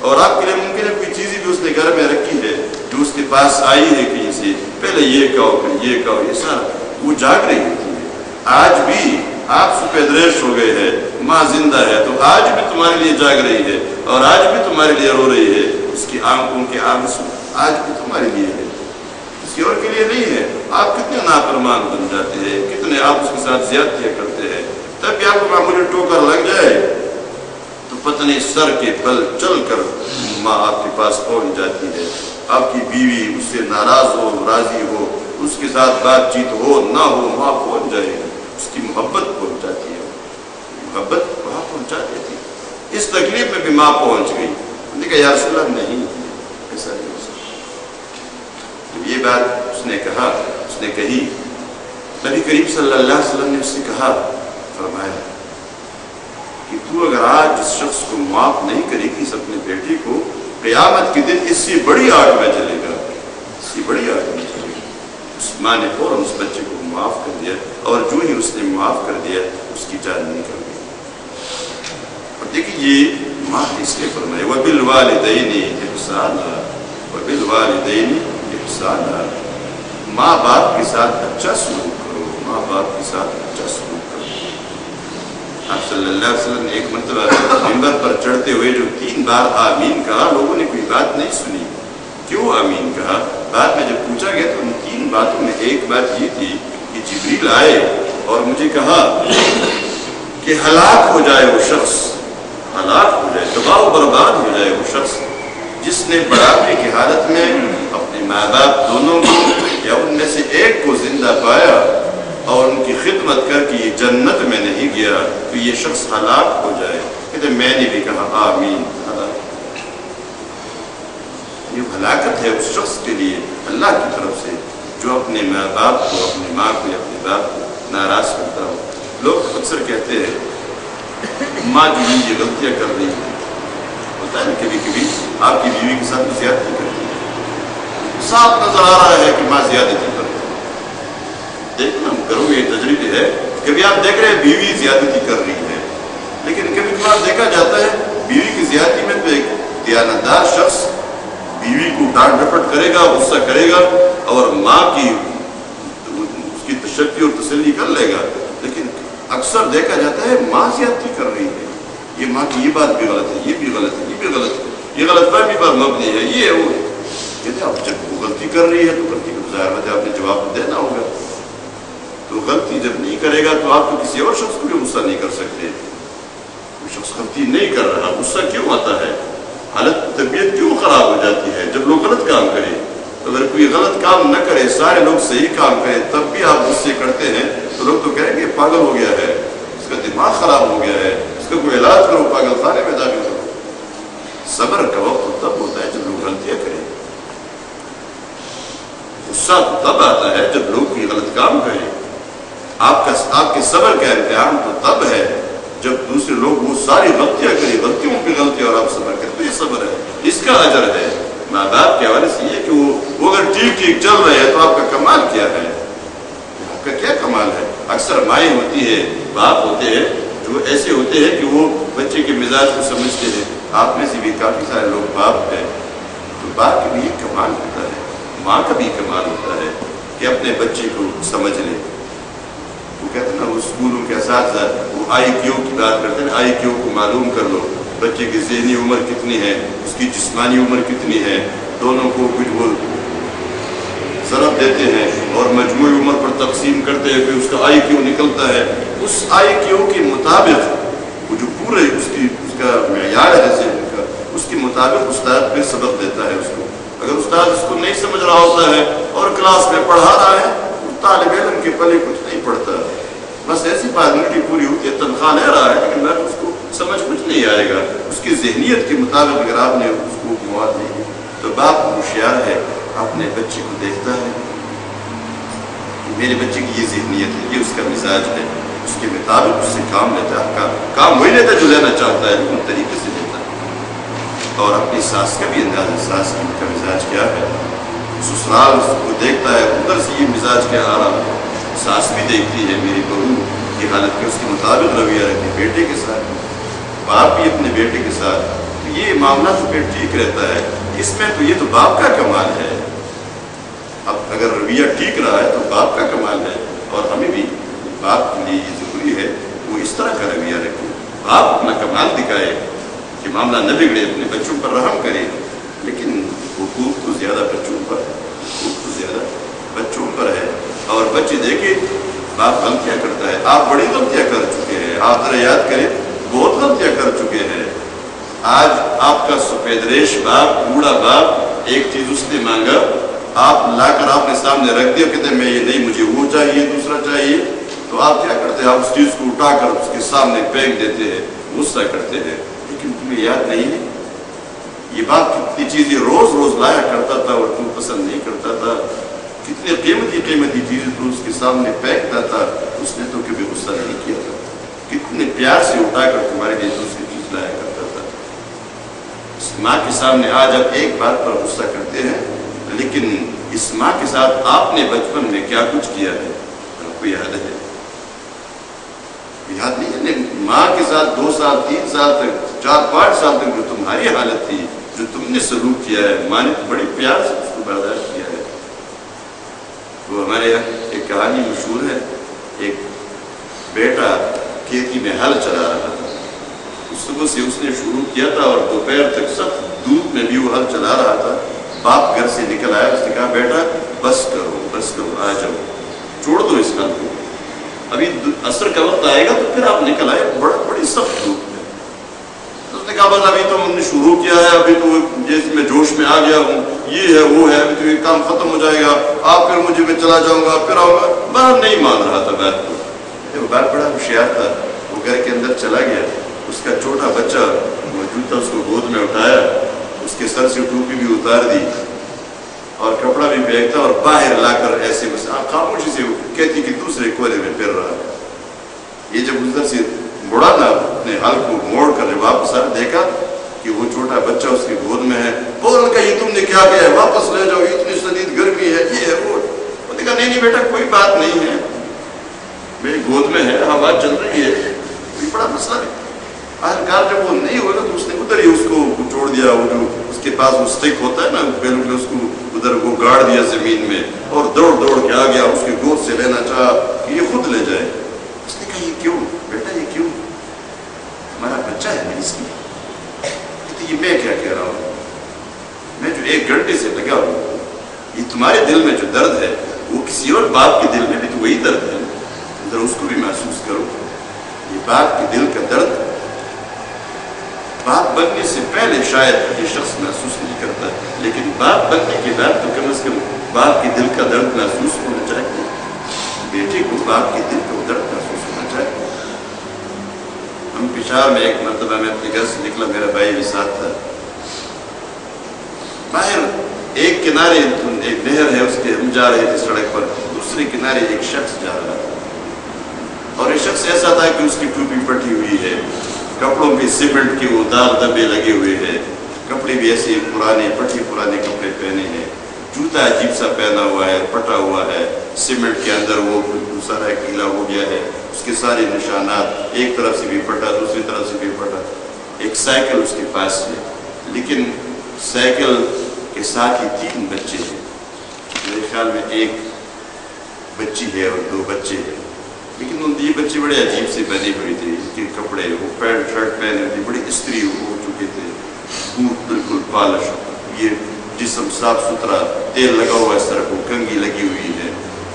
[SPEAKER 1] اور آپ کے لیے ممکن ہے کوئی چیزیں جو اس نے گھر میں رکھی ہے، جو اس کے پاس آئی ہے کہیں سے، پہلے یہ کہو پھر یہ کہو، یہ سارا وہ جاگ رہی ہوتی ہے. آج بھی آپ سپید ریش ہو گئے ہیں، ماں زندہ ہے تو آج بھی تمہارے لیے جاگ رہی ہے اور آج بھی تمہارے لیے رو رہی ہے. اس کی آنکھوں کے آنسو آج بھی تمہارے لیے ہے، کسی اور کے لیے نہیں ہے. آپ کتنے نافرمان بن جاتے ہیں، کتنے آپ اس کے ساتھ زیادتیاں کرتے ہیں. تب بھی آپ کو معمولی ٹوکر لگ جائے تو پتنی سر کے بل چل کر ماں آپ کے پاس پہنچ جاتی ہے. آپ کی بیوی اس سے ناراض ہو، راضی ہو، اس کے ساتھ بات چیت ہو نہ ہو، ماں پہنچ جائے گی. اس کی محبت پہنچ جاتی ہے، محبت وہاں پہنچا دیتی. اس تکلیف میں بھی ماں پہنچ گئی. ہم نے کہا یا رسول اللہ نہیں، ایسا نہیں ہو سکتا. جب یہ بات اس نے کہا، اس نے کہی، نبی کریم صلی اللہ علیہ وسلم نے اس سے کہا، فرمایا کہ تو اگر آج اس شخص کو معاف نہیں کرے گی، اس اپنے بیٹے کو، قیامت کے دن اس سے بڑی آگ میں چلے گا، اس سے بڑی آگ میں چلے گا. اس ماں نے فوراً اس بچے کو معاف کر دیا اور جو ہی اس نے معاف کر دیا اس کی جان نکل گئی. اور دیکھیے یہ ماں اس لیے فرمائے وَبِالْوَالِدَيْنِ إِحْسَانًا، وَبِالْوَالِدَيْنِ إِحْسَانًا، ماں باپ کے ساتھ اچھا سلوک کرو، ماں باپ کے ساتھ اچھا سلوک کرو. آپ صلی اللہ علیہ وسلم نے ایک مرتبہ منبر پر چڑھتے ہوئے جو 3 بار آمین کہا، لوگوں نے کوئی بات نہیں سنی. کیوں آمین کہا؟ بعد میں جب پوچھا گیا تو ان 3 باتوں میں ایک بات یہ تھی کہ جبریل آئے اور مجھے کہا کہ ہلاک ہو جائے وہ شخص، ہلاک ہو جائے، تباہ و برباد ہو جائے وہ شخص جس نے بڑھاپے کی حالت میں اپنے ماں باپ دونوں کو یا ان میں سے ایک کو زندہ پایا اور ان کی خدمت کر کے یہ جنت میں نہیں گیا تو یہ شخص ہلاک ہو جائے. کہتے میں نے بھی کہا آمین. یہ ہلاکت ہے اس شخص کے لیے اللہ کی طرف سے جو اپنے ماں باپ کو، اپنی ماں کو یا اپنے باپ کو ناراض کرتا ہو. لوگ اکثر کہتے ہیں ماں جو یہ غلطیاں کر رہی ہے، ہوتا ہے نا کبھی کبھی آپ کی بیوی کے ساتھ زیادتی کرتی ہے، صاف نظر آ رہا ہے کہ ماں زیادتی کرتی ہے. دیکھنا کرو یہ تجربے ہے، کبھی آپ دیکھ رہے ہیں بیوی زیادتی کر رہی ہے، لیکن کبھی کبھار دیکھا جاتا ہے بیوی کی زیادتی میں تو ایک دیانتدار شخص بیوی کو ڈانٹ ڈپٹ کرے گا، غصہ کرے گا اور ماں کی اس کی تشفی اور تسلی کر لے گا. لیکن اکثر دیکھا جاتا ہے ماں زیادتی کر رہی ہے، یہ ماں کی یہ بات بھی غلط ہے، یہ بھی غلط ہے، یہ بھی غلط ہے، یہ غلط فہمی پر مبنی ہے، یہ وہ. کہتے اب جب وہ غلطی کر رہی ہے تو غلطی کو ظاہر ہے آپ نے جواب دینا ہوگا. تو غلطی جب نہیں کرے گا تو آپ تو کسی اور شخص کو بھی غصہ نہیں کر سکتے. کوئی شخص غلطی نہیں کر رہا، غصہ کیوں آتا ہے؟ حالت طبیعت کیوں خراب ہو جاتی ہے جب لوگ غلط کام کریں؟ اگر کوئی غلط کام نہ کرے، سارے لوگ صحیح کام کریں، تب بھی آپ غصے کرتے ہیں تو لوگ تو کہیں گے پاگل ہو گیا ہے، اس کا دماغ خراب ہو گیا ہے، اس کا کوئی علاج کرو، پاگل خانے میں داخل کرو. صبر کا وقت تب ہوتا ہے جب لوگ غلطیاں کریں. غصہ تب آتا ہے جب لوگ کوئی غلط کام کریں. آپ کے صبر کا امتحان تو تب ہے جب دوسرے لوگ وہ ساری غلطیاں کریں، غلطیوں پہ غلطیاں، اور آپ صبر کریں. تو یہ صبر ہے، اس کا اجر ہے. ماں باپ کے حوالے سے یہ کہ وہ اگر ٹھیک ٹھیک چل رہے ہیں تو آپ کا کمال کیا ہے؟ آپ کا کیا کمال ہے؟ اکثر مائیں ہوتی ہے، باپ ہوتے ہیں جو ایسے ہوتے ہیں کہ وہ بچے کے مزاج کو سمجھتے ہیں. آپ میں سے بھی کافی سارے لوگ باپ ہیں، تو باپ کا بھی کمال ہوتا ہے، ماں کا بھی کمال ہوتا ہے کہ اپنے بچے کو سمجھ لے. وہ کہتے ہیں نا وہ اسکولوں کے اساتذہ وہ آئی کیو کی بات کرتے ہیں، آئی کیو کو معلوم کر لو، بچے کی ذہنی عمر کتنی ہے، اس کی جسمانی عمر کتنی ہے، دونوں کو کچھ وہ ضرب دیتے ہیں اور مجموعی عمر پر تقسیم کرتے ہیں، پھر اس کا آئی کیو نکلتا ہے، اس آئی کیو کے مطابق وہ جو پورے اس کا معیار ہے جیسے ان کا، اس کے مطابق استاد پھر سبق دیتا ہے اس کو۔ اگر استاد اس کو نہیں سمجھ رہا ہوتا ہے اور کلاس میں پڑھا رہا ہے، طالب علم کے پلے کچھ نہیں پڑتا، بس ایسی فارمیلٹی پوری ہوتی ہے، تنخواہ لے رہا ہے لیکن میں اس کو سمجھ کچھ نہیں آئے گا، اس کی ذہنیت کے مطابق اگر آپ نے اس کو مواد دی تو باپ ہوشیار ہے، اپنے بچے کو دیکھتا ہے کہ میرے بچے کی یہ ذہنیت ہے، یہ اس کا مزاج ہے، اس کے مطابق اس سے کام لیتا ہے، کام وہی لیتا ہے جو لینا چاہتا ہے لیکن طریقے سے لیتا ہے۔ اور اپنی ساس کا بھی اندازہ، ساس کا مزاج کیا ہے، سسرال اس کو دیکھتا ہے ادھر سے یہ مزاج کیا آ رہا ہے، ساس بھی دیکھتی ہے میری بہو کی حالت کے اس کے مطابق رویہ رکھتی ہے بیٹے کے ساتھ، باپ بھی اپنے بیٹے کے ساتھ، یہ معاملہ تو پھر ٹھیک رہتا ہے، اس میں تو یہ تو باپ کا کمال ہے۔ اب اگر رویہ ٹھیک رہا ہے تو باپ کا کمال ہے، اور ہمیں بھی باپ کے لیے یہ ضروری ہے وہ اس طرح کا رویہ رکھے، باپ اپنا کمال دکھائے کہ معاملہ نہ بگڑے، اپنے بچوں پر رحم کرے، لیکن حقوق تو زیادہ بچوں پر ہے، حقوق تو زیادہ بچوں پر ہے، اور بچے دیکھیں باپ غلطیاں کرتا ہے، آپ بڑی غلطیاں کر چکے ہیں، آپ ذرا یاد کریں بہت غلطیاں کر چکے ہیں۔ آج آپ کا سفید ریش باپ، بوڑھا باپ، ایک چیز اس نے مانگا، آپ لا کر آپ نے سامنے رکھ دیا، کہتے ہیں میں یہ نہیں، مجھے وہ چاہیے، دوسرا چاہیے، تو آپ کیا کرتے ہیں، آپ اس چیز کو اٹھا کر اس کے سامنے پھینک دیتے ہیں، غصہ کرتے ہیں، لیکن تمہیں یاد نہیں ہے یہ باپ کتنی چیزیں روز روز لایا کرتا تھا اور تم پسند نہیں کرتا تھا، کتنے قیمتی چیزیں تو اس کے سامنے پھینکتا تھا، اس نے تو کبھی غصہ نہیں کیا تھا، کتنے پیار سے اٹھا کر تمہارے لیے دوسری چیز لایا کرتا تھا۔ اس ماں کے سامنے آج آپ ایک بات پر غصہ کرتے ہیں، لیکن اس ماں کے ساتھ آپ نے بچپن میں کیا کچھ کیا ہے آپ کو یاد ہے؟ یاد نہیں ہے؟ ماں کے ساتھ 2 سال 3 سال تک 4 5 سال تک جو تمہاری حالت تھی، جو تم نے سلوک کیا ہے، ماں نے بڑے پیار سے اس کو برداشت کیا ہے۔ وہ ہمارے یہاں ایک کہانی مشہور ہے، ایک بیٹا کھیتی میں ہل چلا رہا تھا، صبح سے اس نے شروع کیا تھا اور دوپہر تک سب دھوپ میں بھی وہ ہل چلا رہا تھا۔ باپ گھر سے نکل آیا، اس نے کہا بیٹا بس کرو، آ جاؤ، چھوڑ دو اس ہل کو، ابھی عصر کا وقت آئے گا تو پھر آپ نکل آئے، بڑی سخت دھوپ ہے۔ اس نے کہا بس ابھی تو ہم نے شروع کیا ہے، ابھی تو جیسے میں جوش میں آ گیا ہوں، یہ ہے وہ ہے، ابھی تو یہ کام ختم ہو جائے گا، آپ پھر مجھے میں چلا جاؤں گا، پھر آؤں گا۔ باپ نہیں مان رہا تھا بات کو، وہ باپ بڑا ہوشیار تھا، وہ گھر کے اندر چلا گیا، اس کا چھوٹا بچہ موجود تھا، اس کو گود میں اٹھایا، اس کے سر سے ٹوپی بھی اتار دی اور کپڑا بھی پھینکتا اور باہر لا کر ایسے بس خاموشی سے کہتی کہ دوسرے کونے میں پھر رہا ہے۔ یہ جب ادھر سے مڑا نا اپنے حال کو موڑ کر جب واپس آ دیکھا کہ وہ چھوٹا بچہ اس کی گود میں ہے، فوراً کہا یہ تم نے کیا کیا ہے، واپس لے جاؤ، اتنی شدید گرمی ہے، یہ ہے وہ۔ وہ نے کہا نہیں بیٹا کوئی بات نہیں ہے، میری گود میں ہے، ہوا چل رہی ہے، کوئی بڑا مسئلہ نہیں۔ آخرکار جب وہ نہیں ہوگا تو اس نے ادھر ہی اس کو چھوڑ دیا، وہ جو اس کے پاس وہ سٹک ہوتا ہے نا بیلوں کے، اس کو ادھر وہ گاڑ دیا زمین میں اور دوڑ کے آ گیا، اس کی گود سے لینا چاہا کہ یہ خود لے جائے۔ اس نے کہا یہ کیوں بیٹا، یہ کیوں، ہمارا بچہ ہے میں اس کی، یہ میں کیا کہہ رہا ہوں، میں جو 1 گھنٹے سے لگا ہوں، یہ تمہارے دل میں جو درد ہے وہ کسی اور باپ کے دل میں بھی تو وہی درد ہے، ذرا اس کو بھی محسوس کرو۔ یہ باپ کے دل کا درد باپ بننے سے پہلے شاید یہ شخص محسوس نہیں کرتا، لیکن باپ بننے کے بعد تو کم از کم باپ کے دل کا درد محسوس ہونا چاہیے، بیٹے کو باپ کے دل کا درد محسوس ہونا چاہیے۔ ہم پشاور میں ایک مرتبہ میں اپنے گھر سے نکلا، میرا بھائی بھی ساتھ تھا، باہر ایک کنارے ایک نہر ہے، اس کے ہم جا رہے تھے سڑک پر، دوسرے کنارے ایک شخص جا رہا تھا، اور یہ شخص ایسا تھا کہ اس کی ٹوپی پٹی ہوئی ہے، کپڑوں پہ سیمنٹ کے وہ داغ دھبے لگے ہوئے ہیں، کپڑے بھی ایسے پرانے کپڑے پہنے ہیں، جوتا عجیب سا پہنا ہوا ہے، پٹا ہوا ہے، سیمنٹ کے اندر وہ سارا گیلا ہو گیا ہے، اس کے سارے نشانات، ایک طرف سے بھی پٹا، دوسری طرف سے بھی پٹا۔ ایک سائیکل اس کے پاس ہے، لیکن سائیکل کے ساتھ ہی 3 بچے ہیں، میرے خیال میں 1 بچی ہے اور 2 بچے ہیں، لیکن یہ بچے بڑے عجیب سے بنی ہوئی تھی، ان کے کپڑے وہ پینٹ شرٹ پہنے ہوئے تھے، بڑی استری ہو چکے تھے، بوٹ بالکل پالش، یہ جسم صاف ستھرا، تیل لگا ہوا اس طرح کو، کنگھی لگی ہوئی ہے،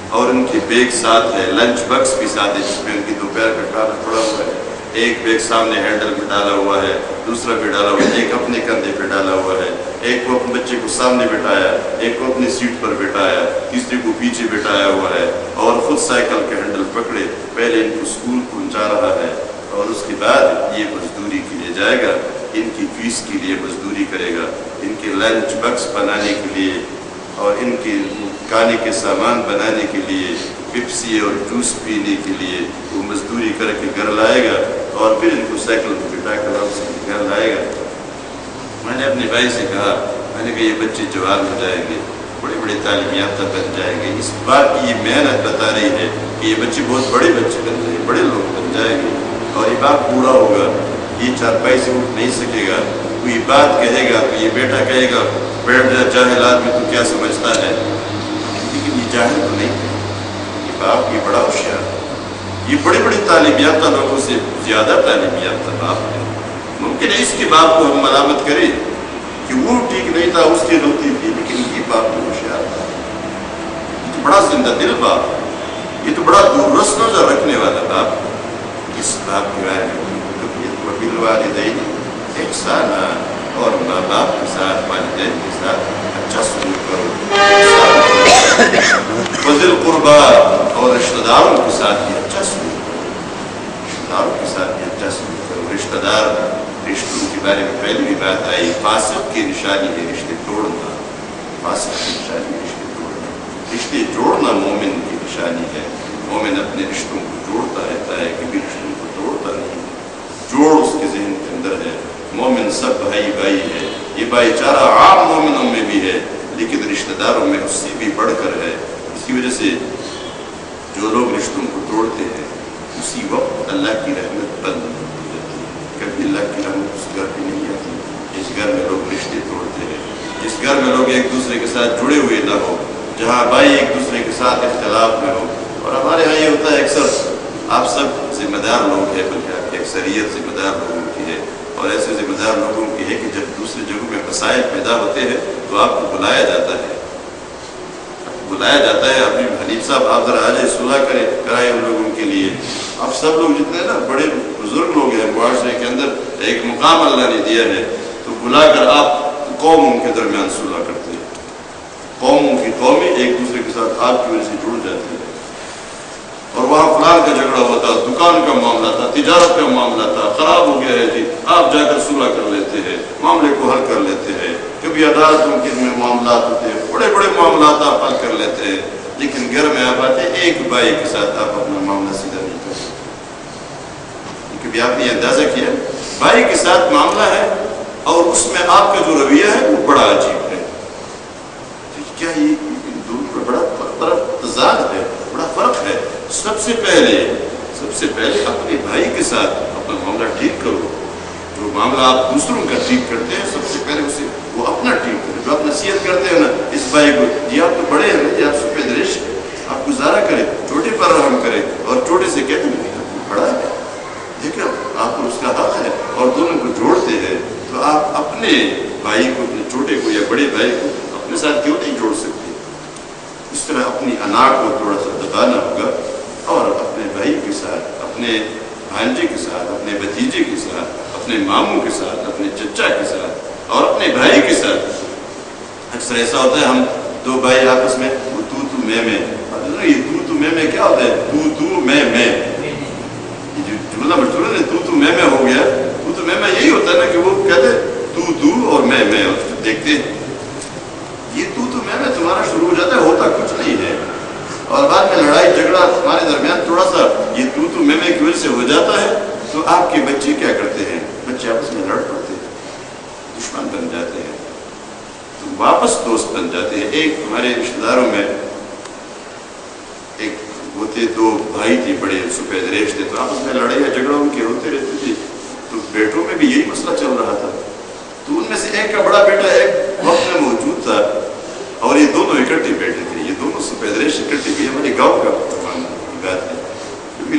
[SPEAKER 1] اور ان کے بیگ ساتھ ہے، لنچ باکس بھی ساتھ ہے جس میں ان کی دوپہر کا کھانا پڑا ہوا ہے، ایک بیگ سامنے ہینڈل میں ڈالا ہوا ہے، دوسرا بھی ڈالا ہوا ہے، ایک اپنے کندھے پہ ڈالا ہوا ہے، ایک کو اپنے بچے کو سامنے بٹھایا، ایک کو اپنی سیٹ پر بٹھایا، تیسرے کو پیچھے بٹھایا ہوا ہے، اور خود سائیکل کا ہینڈل پکڑے پہلے ان کو اسکول پہنچا رہا ہے، اور اس کے بعد یہ مزدوری کے لیے جائے گا، ان کی فیس کے لیے مزدوری کرے گا، ان کے لنچ باکس بنانے کے لیے اور ان کے کھانے کے سامان بنانے کے لیے، پپسی اور جوس پینے کے لیے وہ مزدوری کر کے گھر لائے گا، اور پھر ان کو سائیکل پہ بٹھا کر واپس گھر لائے گا۔ میں نے اپنے بھائی سے کہا، میں نے کہا یہ بچے جوان ہو جائیں گے، بڑے بڑے تعلیم یافتہ بن جائیں گے، اس بات کی یہ محنت بتا رہی ہے کہ یہ بچے بہت بڑے بچے بن جائیں گے، بڑے لوگ بن جائیں گے، اور یہ باپ بوڑھا ہوگا، یہ چارپائی سے اٹھ نہیں سکے گا، کوئی بات کہے گا تو یہ بیٹا کہے گا بیٹھ جا جاہل آدمی تو کیا سمجھتا ہے، لیکن یہ جاہل تو نہیں ہے، یہ باپ یہ بڑا ہوشیار ہے، یہ بڑی بڑی تعلیم یافتہ لوگوں سے زیادہ تعلیم یافتہ باپ ہے۔ ممکن ہے اس کے باپ کو ہم ملامت کریں کہ وہ ٹھیک نہیں تھا، اس کی غلطی تھی، لیکن یہ باپ تو ہوشیار تھا، یہ تو بڑا زندہ دل باپ، یہ تو بڑا دور رس نظر رکھنے والا باپ۔ اس باپ کے بارے میں بالوالدین احسانا، اور ماں باپ کے ساتھ، والدین کے ساتھ اچھا سلوک کرو، وذی القربی اور رشتہ داروں کے ساتھ بھی اچھا سلوک کرو، رشتہ داروں کے ساتھ بھی اچھا سلوک کرو۔ رشتہ دار، رشتوں کے بارے میں پہلے بھی بات آئی، فاسق کی نشانی ہے رشتے توڑنا، فاسق کی نشانی ہے رشتے توڑنا، رشتے جوڑنا مومن کی نشانی ہے، مومن اپنے رشتوں کو جوڑتا رہتا ہے، کبھی رشتوں کو توڑتا نہیں، جوڑ اس کے ذہن کے اندر ہے۔ مومن سب بھائی بھائی ہے، یہ بھائی چارہ عام مومنوں میں بھی ہے، لیکن رشتہ داروں میں اس سے بھی بڑھ کر ہے۔ اس کی وجہ سے جو لوگ رشتوں کو توڑتے ہیں اسی وقت اللہ کی رحمت بند ہو جاتی ہے، کبھی اللہ کی رحمت اس گھر پہ نہیں آتی جس گھر میں لوگ رشتے توڑتے ہیں، جس گھر میں لوگ ایک دوسرے کے ساتھ جڑے ہوئے نہ ہو، جہاں بھائی ایک دوسرے کے ساتھ اختلاف میں ہو۔ اور ہمارے ہاں یہ ہوتا ہے اکثر، آپ سب ذمہ دار لوگ ہیں، بلکہ آپ کی اکثریت ذمہ دار لوگوں کی ہے، اور ایسے ذمہ دار لوگوں کی ہے کہ جب دوسری جگہوں میں مسائل پیدا ہوتے ہیں تو آپ کو بلایا جاتا ہے، اپنی حنیف صاحب آپ ذرا آ جائے، صلح کرائے ان لوگوں کے لیے۔ آپ سب لوگ جتنے نا بڑے بزرگ لوگ ہیں معاشرے کے اندر، ایک مقام اللہ نے دیا ہے، تو بلا کر آپ قوموں کے درمیان صلح کرتے ہیں، قوموں کی قومیں ایک دوسرے کے ساتھ آپ کی وجہ سے جڑ جاتی ہے، اور وہاں فلان کا جھگڑا ہوا تھا، دکان کا معاملہ تھا، تجارت کا معاملہ تھا، خراب ہو گیا ہے جی، آپ جا کر صلح کر لیتے ہیں، معاملے کو حل کر لیتے ہیں۔ کبھی عدالتوں کے میں معاملات ہوتے ہیں، بڑے بڑے معاملات آپ حل کر لیتے ہیں، لیکن گھر میں آپ آتے ایک بھائی کے ساتھ آپ اپنا معاملہ سیدھا نہیں کر سکتے۔ کبھی آپ نے اندازہ کیا بھائی کے ساتھ معاملہ ہے اور اس میں آپ کا جو رویہ ہے وہ بڑا عجیب ہے، کیا یہ دونوں کا بڑا تضاد ہے، بڑا فرق ہے۔ سب سے پہلے اپنے بھائی کے ساتھ اپنا معاملہ ٹھیک کرو، جو معاملہ آپ دوسروں کا ٹھیک کرتے ہیں سب سے پہلے اسے وہ اپنا ٹھیک کرے، جو آپ نصیحت کرتے ہیں نا اس بھائی کو، یہ آپ تو بڑے ہیں نا، یہ آپ سفید ریش، آپ گزارا کریں، چھوٹے پر رحم کریں، اور چھوٹے سے کہتے ہیں بڑا ہے، دیکھیں آپ کو اس کا حق ہے، اور دونوں کو جوڑتے ہیں، تو آپ اپنے بھائی کو، اپنے چھوٹے کو یا بڑے بھائی کو اپنے ساتھ کیوں نہیں جوڑ سکتے؟ اس طرح اپنی انا کو تھوڑا سا دبانا ہوگا، اور اپنے بھائی کے ساتھ، اپنے بھانجے کے ساتھ، اپنے بھتیجے کے ساتھ، اپنے ماموں کے ساتھ، اپنے چچا کے ساتھ، اور اپنے بھائی کے ساتھ۔ اکثر ایسا ہوتا ہے ہم دو بھائی آپس میں وہ تو میں، یہ تو میں کیا ہوتا ہے؟ تو میں، یہ جو جملہ مشہور ہے تو میں ہو گیا، تو میں یہی ہوتا ہے نا کہ وہ کہتے تو اور میں، اور دیکھتے یہ تو میں تمہارا شروع ہو جاتا ہے، ہوتا کچھ نہیں ہے، اور بعد میں لڑائی جھگڑا ہمارے درمیان تھوڑا سا یہ تو میں کی وجہ سے ہو جاتا ہے، تو آپ کے بچے کیا کرتے ہیں؟ بچے آپس میں لڑ پڑتے ہیں، دشمن بن جاتے ہیں، تو واپس دوست بن جاتے ہیں۔ ایک ہمارے رشتہ داروں میں ایک ہوتے دو بھائی تھے، بڑے سفید ریش تھے، تو آپس میں لڑائی جھگڑا ان کے ہوتے رہتے تھے، تو بیٹوں میں بھی یہی مسئلہ چل رہا تھا، تو ان میں سے ایک کا بڑا بیٹا ایک وقت میں موجود تھا، اور یہ دونوں اکٹھے بیٹھے تھے، یہ دونوں سفید ریش اکٹھے بھی، ہمارے گاؤں کا بات ہے، کیونکہ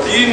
[SPEAKER 1] 3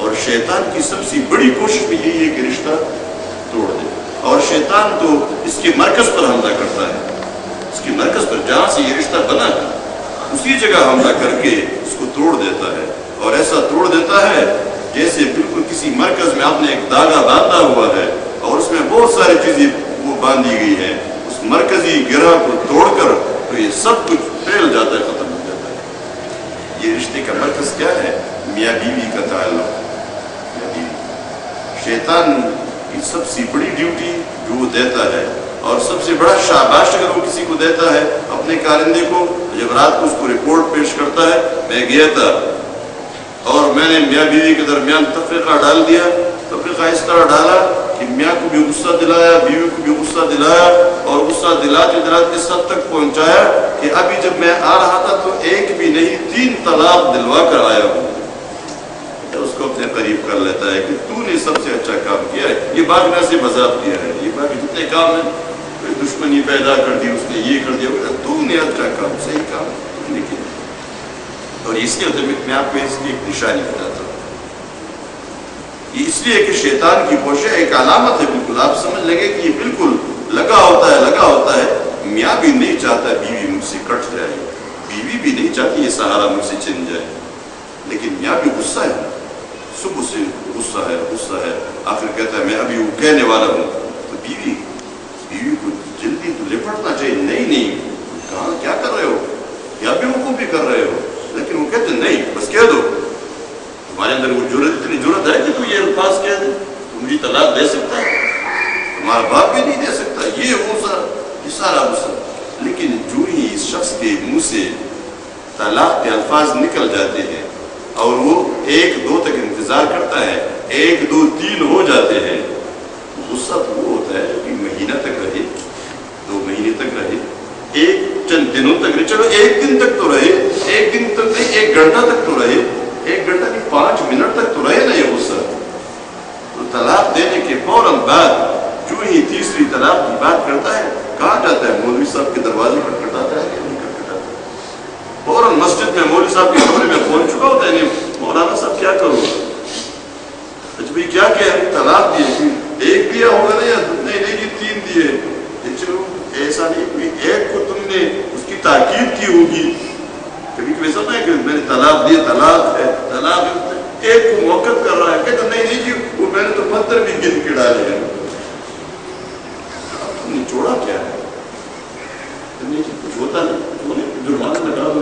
[SPEAKER 1] اور شیطان کی سب سے بڑی کوشش بھی یہی ہے کہ رشتہ توڑ دے. اور شیطان تو اس کے مرکز پر حملہ کرتا ہے، اس کے مرکز پر جہاں سے یہ رشتہ بنا ہے اسی جگہ حملہ کر کے اس کو توڑ دیتا ہے. اور ایسا توڑ دیتا ہے جیسے بالکل کسی مرکز میں آپ نے ایک دھاگا باندھا ہوا ہے اور اس میں بہت ساری چیزیں وہ باندھی گئی ہیں. اس مرکزی گرہ کو توڑ کر تو یہ سب کچھ پھیل جاتا ہے، ختم ہو جاتا ہے. یہ رشتے کا مرکز کیا ہے؟ میاں بیوی کا تعلق. شیطان کی سب سے بڑی ڈیوٹی جو وہ دیتا ہے اور سب سے بڑا شاباش اگر وہ کسی کو دیتا ہے اپنے کارندے کو، جب رات کو اس کو رپورٹ پیش کرتا ہے میں گیا تھا اور میں نے میاں بیوی کے درمیان تفریقہ ڈال دیا. تفریقہ اس طرح ڈالا کہ میاں کو بھی غصہ دلایا، بیوی کو بھی غصہ دلایا، اور غصہ دلاتے دلاتے اس حد تک پہنچایا کہ ابھی جب میں آ رہا تھا تو ایک بھی نہیں 3 طلاق دلوا کر آیا ہوں. اس کو اپنے قریب کر لیتا ہے کہ تو نے سب سے اچھا کام کیا ہے. یہ باغنا سے مذاق کیا ہے، یہ باقی جتنے کام ہیں کوئی دشمنی پیدا کر دی، اس نے یہ کر دیا، تو نے اچھا کام صحیح کام تو نے کیا. اور اس کے مطابق میں آپ کو اس کی ایک نشانی بتاتا ہوں. یہ اس لیے کہ شیطان کی کوشش ایک علامت ہے، بالکل آپ سمجھ لیں گے کہ یہ بالکل لگا ہوتا ہے. میاں بھی نہیں چاہتا بیوی مجھ سے کٹ جائے، بیوی بھی نہیں چاہتی یہ سہارا مجھ سے چھن جائے، لیکن میاں بھی غصہ ہے، صبح سے غصہ ہے. آخر کہتا ہے میں ابھی وہ کہنے والا ہوں. تو بیوی کو جلدی تو لپٹنا چاہیے. نہیں کہاں کیا کر رہے ہو، یا بھی حکم بھی کر رہے ہو. لیکن وہ کہتے نہیں بس کہہ دو. تمہارے اندر وہ اتنی ضرورت ہے کہ تو یہ الفاظ کہہ دے. تو مجھے طلاق دے سکتا ہے، تمہارا باپ بھی نہیں دے سکتا. یہ غصہ، یہ سارا غصہ. لیکن جو ہی اس شخص کے منہ سے طلاق کے الفاظ نکل جاتے ہیں اور وہ 1 2 تک انتظار کرتا ہے، 1 2 3 ہو جاتے ہیں، غصہ تو وہ ہوتا ہے کہ مہینہ تک رہے، 2 مہینے تک رہے، چند دنوں تک رہے، چلو 1 دن تک تو رہے، 1 دن تک نہیں 1 گھنٹہ تک تو رہے، 1 گھنٹہ نہیں 5 منٹ تک تو رہے نا یہ غصہ. تو طلاق دینے کے فوراً بعد جو ہی تیسری طلاق کی بات کرتا ہے کہاں جاتا ہے؟ مولوی صاحب کے دروازے پر کٹاتا ہے. فوراً مسجد میں مولوی صاحب کے کمرے میں پہنچ چکا ہوتا ہے. نہیں مولانا صاحب کیا کرو؟ اچھا بھائی کیا کہ طلاق دیے، 1 دیا ہوگا نا، یا نہیں جی 3 دیے. چلو ایسا نہیں کوئی 1 کو تم نے اس کی تاکید کی ہوگی. کبھی کبھی ایسا نہیں کہ میں نے طلاق دی، طلاق ہے 1 کو موقف کر رہا ہے. کہتا نہیں جی وہ میں نے تو 15 بھی گن کے ڈالے ہیں. تم نے چھوڑا کیا ہے؟ کچھ ہوتا نہیں، جرمانہ لگا دو.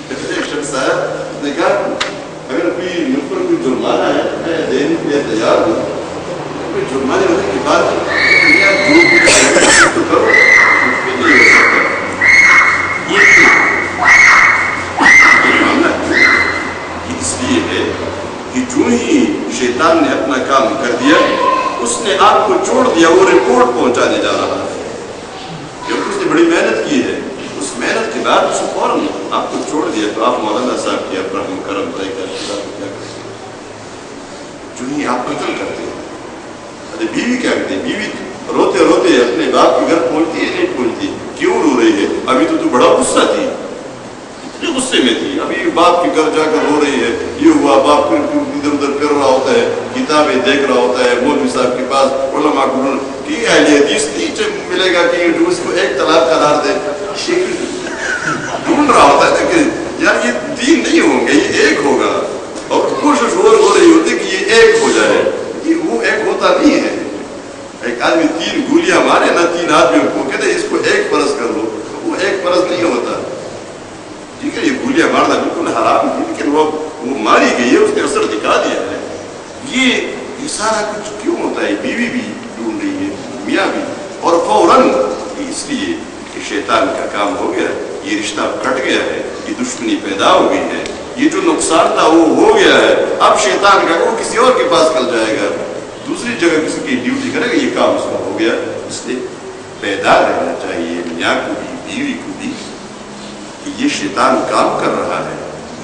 [SPEAKER 1] ایک شخص آیا، نے کہا اگر کوئی مجھ پر کوئی جرمانہ ہے میں دینے کے لیے تیار ہوں. کوئی جرمانے ہونے کی بات جو تو کرو، اس پہ نہیں ہو سکتا. یہ معاملہ یہ اس لیے ہے کہ جو ہی شیطان نے اپنا کام کر دیا اس نے آپ کو چھوڑ دیا. وہ رپورٹ پہنچانے جا رہا ہے کیونکہ اس نے بڑی محنت کی ہے. اس محنت کے بعد اس کو فوراً آپ کو چھوڑ دیا. تو آپ مولانا صاحب کی رحم کرم کیا کرتے ہیں؟ جو ہی آپ قتل کرتے ہیں. ارے بیوی کیا کرتے ہیں؟ بیوی روتے روتے اپنے باپ کے گھر پہنچتی ہے، نہیں پہنچتی. کیوں رو رہی ہے؟ ابھی تو بڑا غصہ تھی، اتنے غصے میں تھی. ابھی باپ کے گھر جا کر رو رہی ہے. یہ ہوا باپ ادھر ادھر پھر رہا ہوتا ہے، کتابیں دیکھ رہا ہوتا ہے، مولوی صاحب کے پاس علماء کو کی اہل حدیث نیچے ملے گا کہ جو اس کو 1 طلاق قرار دے. ڈھونڈ رہا ہوتا ہے کہ یار یہ 3 نہیں ہوں گے، یہ 1 ہوگا. اور کوشش ہو رہی ہوتی کہ یہ 1 ہو جائے. یہ وہ 1 ہوتا نہیں ہے. ایک آدمی 3 گولیاں مارے نا 3 آدمیوں کو، کہتے اس کو 1 فرض کر لو. وہ 1 فرض نہیں ہوتا. ٹھیک ہے یہ گولیاں مارنا بالکل حرام ہے، لیکن وہ ماری گئی ہے، اس نے اثر دکھا دیا ہے. یہ سارا کچھ کیوں ہوتا ہے؟ بیوی بھی ڈھونڈ رہی ہے، میاں بھی. اور فوراً اس لیے کہ شیطان کا کام ہو گیا، یہ رشتہ کٹ گیا ہے، یہ دشمنی پیدا ہو گئی ہے، یہ جو نقصان تھا وہ ہو گیا ہے. اب شیطان کا وہ کسی اور کے پاس کل جائے گا، دوسری جگہ کسی کی ڈیوٹی کرے گا. یہ کام اس کا ہو گیا. اس لیے بیدار رہنا چاہیے میاں کو بھی بیوی کو بھی کہ یہ شیطان کام کر رہا ہے.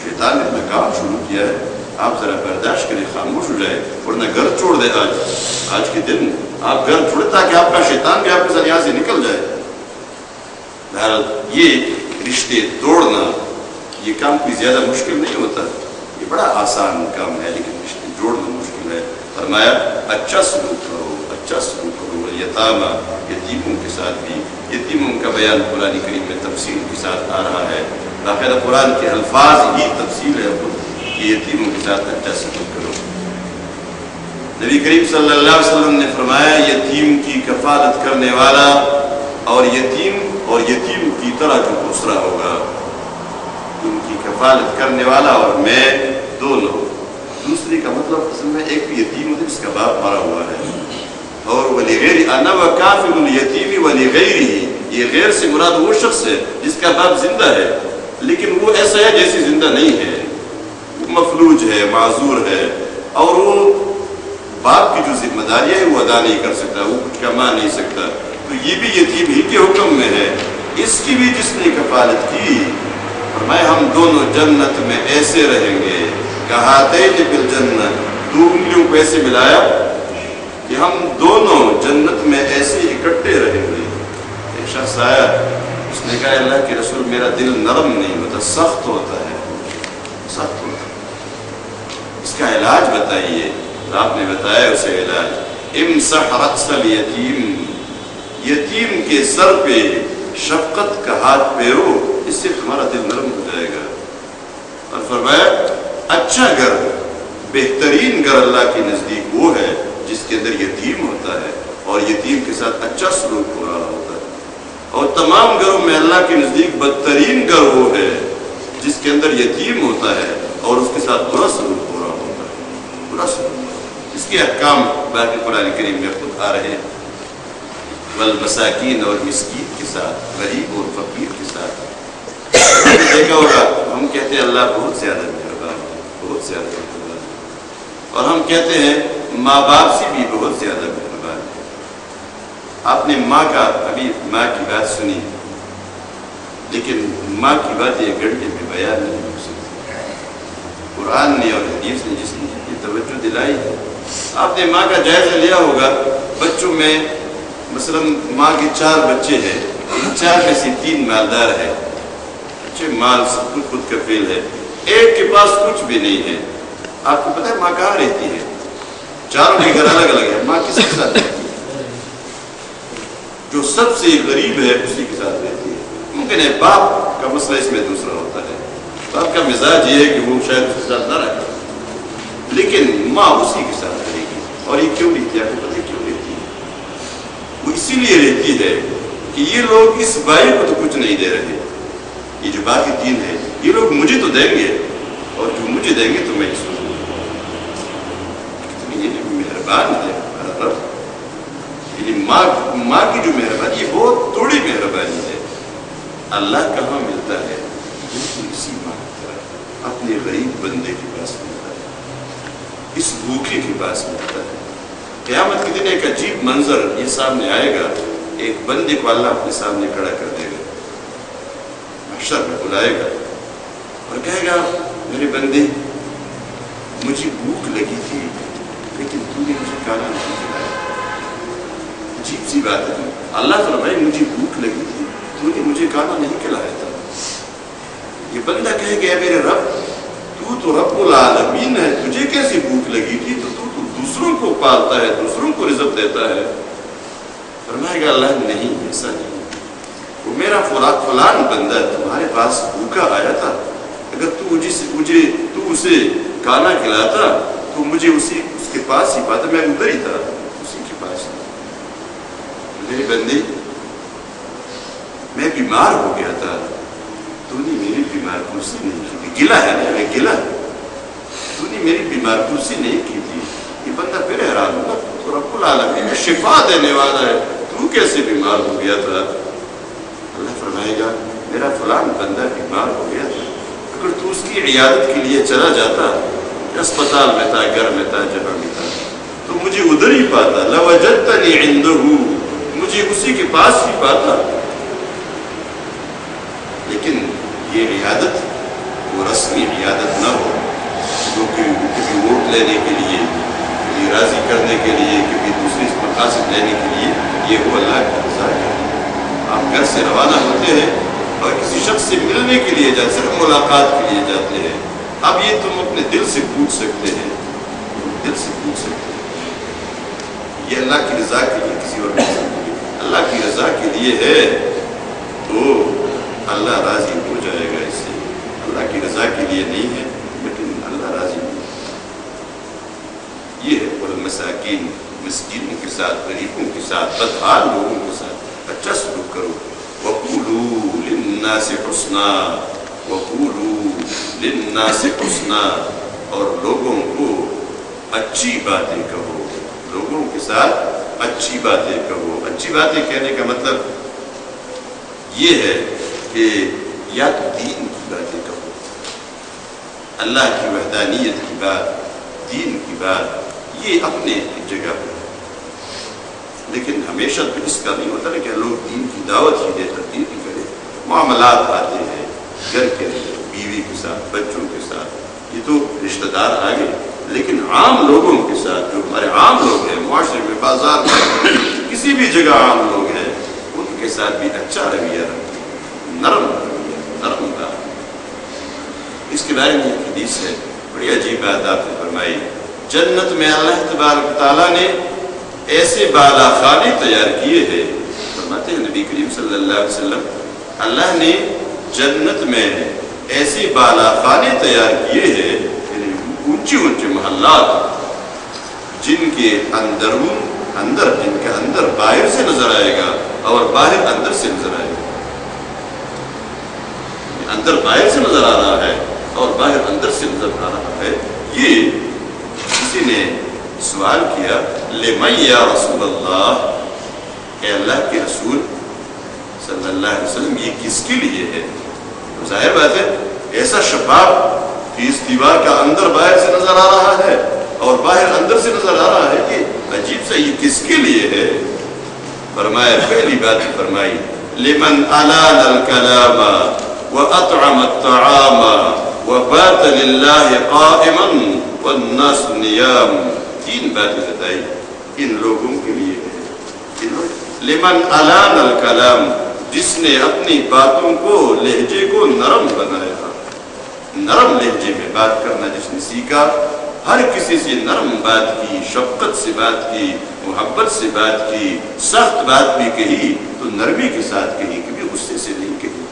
[SPEAKER 1] شیطان نے اپنا کام شروع کیا ہے. آپ ذرا برداشت کریں، خاموش ہو جائے، ورنہ گھر چھوڑ دے. آج کے دن آپ گھر چھوڑے تاکہ آپ کا شیطان بھی آپ کے ساتھ یہاں سے نکل جائے. بہرحال یہ رشتے توڑنا یہ کام کوئی زیادہ مشکل نہیں ہوتا، یہ بڑا آسان کام ہے. لیکن جوڑنا مشکل ہے. فرمایا اچھا سلوک کرو، اچھا سلوک کرو. یتامہ یتیموں کے ساتھ بھی، یتیموں کا بیان قرآن کریم میں تفصیل کے ساتھ آ رہا ہے. باقاعدہ قرآن کے الفاظ ہی تفصیل ہے خود کہ یتیموں کے ساتھ اچھا سلوک کرو. نبی کریم صلی اللہ علیہ وسلم نے فرمایا یتیم کی کفالت کرنے والا اور یتیم کی طرح جو دوسرا ہوگا، ان کی کفالت کرنے والا اور میں دونوں. دوسری کا مطلب اصل میں ایک بھی یتیم ہوتا ہے جس کا باپ مارا ہوا ہے، اور وَلِغَيْرِ أَنَا وَكَافِلُ الْيَتِيمِ وَلِغَيْرِهِ، یہ غیر سے مراد وہ شخص ہے جس کا باپ زندہ ہے لیکن وہ ایسا ہے جیسے زندہ نہیں ہے، وہ مفلوج ہے، معذور ہے، اور وہ باپ کی جو ذمہ داری ہے وہ ادا نہیں کر سکتا، وہ کچھ کما نہیں سکتا، تو یہ بھی یتیم ہی کے حکم میں ہے. اس کی بھی جس نے کفالت کی، فرمایا ہم دونوں جنت میں ایسے رہیں گے. کہاتین بالجنت، دو انگلیوں کو ایسے ملایا کہ ہم دونوں جنت میں ایسے اکٹھے رہیں گے. ایک شخص آیا، اس نے کہا اللہ کے رسول میرا دل نرم نہیں ہوتا، سخت ہوتا ہے، سخت ہوتا ہے، اس کا علاج بتائیے. آپ نے بتایا اسے علاج، امسح رأس الیتیم، یتیم کے سر پہ شفقت کا ہاتھ پھیرو، اس سے تمہارا دل نرم ہو جائے گا. اور فرمایا اچھا گھر، بہترین گھر اللہ کے نزدیک وہ ہے جس کے اندر یتیم ہوتا ہے اور یتیم کے ساتھ اچھا سلوک ہو رہا ہوتا ہے. اور تمام گھروں میں اللہ کے نزدیک بدترین گھر وہ ہے جس کے اندر یتیم ہوتا ہے اور اس کے ساتھ برا سلوک ہو رہا ہوتا ہے، برا سلوک. اس کے احکام باقی قرآن کریم میں خود آ رہے ہیں. والمساکین، اور مسکین کے ساتھ، غریب اور فقیر کے ساتھ. دیکھا ہوگا ہم کہتے ہیں اللہ بہت زیادہ مہربان ہے، بہت زیادہ مہربان ہے، اور ہم کہتے ہیں ماں باپ سے بھی بہت زیادہ مہربان ہے. آپ نے ماں کا ابھی ماں کی بات سنی، لیکن ماں کی بات ایک گھنٹے میں بیان نہیں ہو سکتی. قرآن نے اور حدیث نے جس نے توجہ دلائی ہے. آپ نے ماں کا جائزہ لیا ہوگا. بچوں میں مثلا ماں کے 4 بچے ہیں، 4 میں سے 3 مالدار ہے، اچھے مال سب کچھ خود کفیل ہے، ایک کے پاس کچھ بھی نہیں ہے. آپ کو پتہ ہے ماں کہاں رہتی ہے؟ 4 کے گھر الگ الگ ہے، ماں کس کے ساتھ رہتی ہے؟ جو سب سے غریب ہے اسی کے ساتھ رہتی ہے. ممکن ہے باپ کا مسئلہ اس میں دوسرا ہوتا ہے، باپ کا مزاج یہ ہے کہ وہ شاید اس کے ساتھ نہ رہے، لیکن ماں اسی کے ساتھ رہے گی. اور یہ کیوں رہتی ہے؟ آپ کو پتہ ہے کیوں رہتی ہے؟ وہ اسی لیے رہتی ہے کہ یہ لوگ اس بھائی کو تو کچھ نہیں دے رہے، یہ جو باقی 3 ہے یہ لوگ مجھے تو دیں گے، اور جو مجھے دیں گے تو میں اس کو دوں گا. یہ مہربان ہے ہمارا رب. یعنی ماں کی جو مہربانی یہ بہت تھوڑی مہربانی ہے. اللہ کہاں ملتا ہے؟ اسی ماں کی طرح اپنے غریب بندے کے پاس ملتا ہے، اس بھوکے کے پاس ملتا ہے. قیامت کے دن ایک عجیب منظر یہ سامنے آئے گا. ایک بندے کو اللہ اپنے سامنے کھڑا کر دے گا، محشر میں بلائے گا اور کہے گا میرے بندے مجھے بھوک لگی تھی لیکن تو نے مجھے کھانا نہیں کھلایا. عجیب سی بات ہے. اللہ فرمائے مجھے بھوک لگی تھی تو نے مجھے کھانا نہیں کھلایا تھا. یہ بندہ کہے گا میرے رب تو رب العالمین ہے، تجھے کیسی بھوک لگی تھی؟ تو دوسروں کو پالتا ہے، دوسروں کو رزق دیتا ہے. فرمائے گا اللہ نہیں، ایسا نہیں، وہ میرا فلان بندہ تمہارے پاس بھوکا آیا تھا، اگر تو اسے کھانا کھلاتا تو مجھے اس کے پاس ہی پاتا، میں ادھر ہی تھا اسی کے پاس. میرے بندے میں بیمار ہو گیا تھا، تو نے میری بیمار پرسی نہیں کی تھی. گلا ہے نا، گلا، تو نے میری بیمار پرسی نہیں کی تھی. یہ بندہ پھر حیران ہوگا، تو رب العالمین میں شفا دینے والا ہے، تو کیسے بیمار ہو گیا تھا؟ اللہ فرمائے گا میرا فلان بندہ بیمار ہو گیا تھا، اگر تو اس کی عیادت کے لیے چلا جاتا، اسپتال میں تھا، گھر میں تھا، جہاں میں تھا، تو مجھے ادھر ہی پاتا. لوجدتنی عنده، مجھے اسی کے پاس ہی پاتا. لیکن یہ عیادت وہ رسمی عیادت نہ ہو، کیونکہ کبھی ووٹ لینے کے لیے، کبھی راضی کرنے کے لیے، کبھی دوسری مقاصد لینے کے لیے، یہ وہ اللہ کی رضا ہے. آپ گھر سے روانہ ہوتے ہیں اور کسی شخص سے ملنے کے لیے جاتے، صرف ملاقات کے لیے جاتے ہیں. اب یہ تم اپنے دل سے پوچھ سکتے ہیں دل سے پوچھ سکتے ہیں. یہ اللہ کی رضا کے لیے کسی اور نہیں. اللہ کی رضا کے لیے ہے تو اللہ راضی ہو جائے گا اس سے. اللہ کی رضا کے لیے نہیں ہے لیکن اللہ راضی ہو. یہ ہے والمساکین، مسکینوں کے ساتھ، غریبوں کے ساتھ، بدحال لوگوں کے ساتھ اچھا سلوک کرو. وَقُولُوا لِلنَّاسِ حُسْنًا، وَقُولُوا لِلنَّاسِ حُسْنًا، اور لوگوں کو اچھی باتیں کہو. لوگوں کے ساتھ اچھی باتیں کہو. اچھی باتیں کہنے کا مطلب یہ ہے کہ یا تو دین کی باتیں کہو، اللہ کی وحدانیت کی بات، دین کی بات، یہ اپنے جگہ پر ہے. لیکن ہمیشہ تو اس کا نہیں ہوتا نا کہ لوگ دین کی دعوت ہی دے، تبدیل ہی کرے. معاملات آتے ہیں گھر کے اندر، بیوی کے ساتھ، بچوں کے ساتھ، یہ تو رشتہ دار آگے. لیکن عام لوگوں کے ساتھ جو ہمارے عام لوگ ہیں، معاشرے میں، بازار میں، کسی بھی جگہ عام لوگ ہیں، ان کے ساتھ بھی اچھا رویہ رکھیں، نرم رویہ، نرم کا. اس کے بارے میں ایک حدیث ہے، بڑی عجیب بات آپ نے فرمائی. جنت میں اللہ تبارک تعالیٰ نے ایسے بالا خانے تیار کیے ہیں. فرماتے ہیں نبی کریم صلی اللہ علیہ وسلم، اللہ نے جنت میں ایسے بالا خانے تیار کیے ہیں، یعنی اونچے اونچے محلات، جن کے اندر جن کے اندر باہر سے نظر آئے گا اور باہر اندر سے نظر آئے گا. اندر باہر سے نظر آ رہا ہے اور باہر اندر سے نظر آ رہا ہے. یہ کسی نے سوال کیا، لمن یا رسول اللہ، اے اللہ کے رسول صلی اللہ علیہ وسلم، یہ کس کے لیے ہے؟ ظاہر بات ہے ایسا شفاف کہ اس دیوار کا اندر باہر سے نظر آ رہا ہے اور باہر اندر سے نظر آ رہا ہے، کہ عجیب سا یہ کس کے لیے ہے؟ فرمایا، پہلی بات فرمائی، لمن الان الکلام واطعم الطعام وبات للہ قائما والناس نیام. تین باتیں بتائی، ان لوگوں کے لیے ہے. لمن الان الکلام، جس نے اپنی باتوں کو، لہجے کو نرم بنایا، نرم لہجے میں بات کرنا جس نے سیکھا. ہر کسی سے نرم بات کی، شفقت سے بات کی، محبت سے بات کی. سخت بات بھی کہی تو نرمی کے ساتھ کہی، کبھی غصے سے نہیں کہی.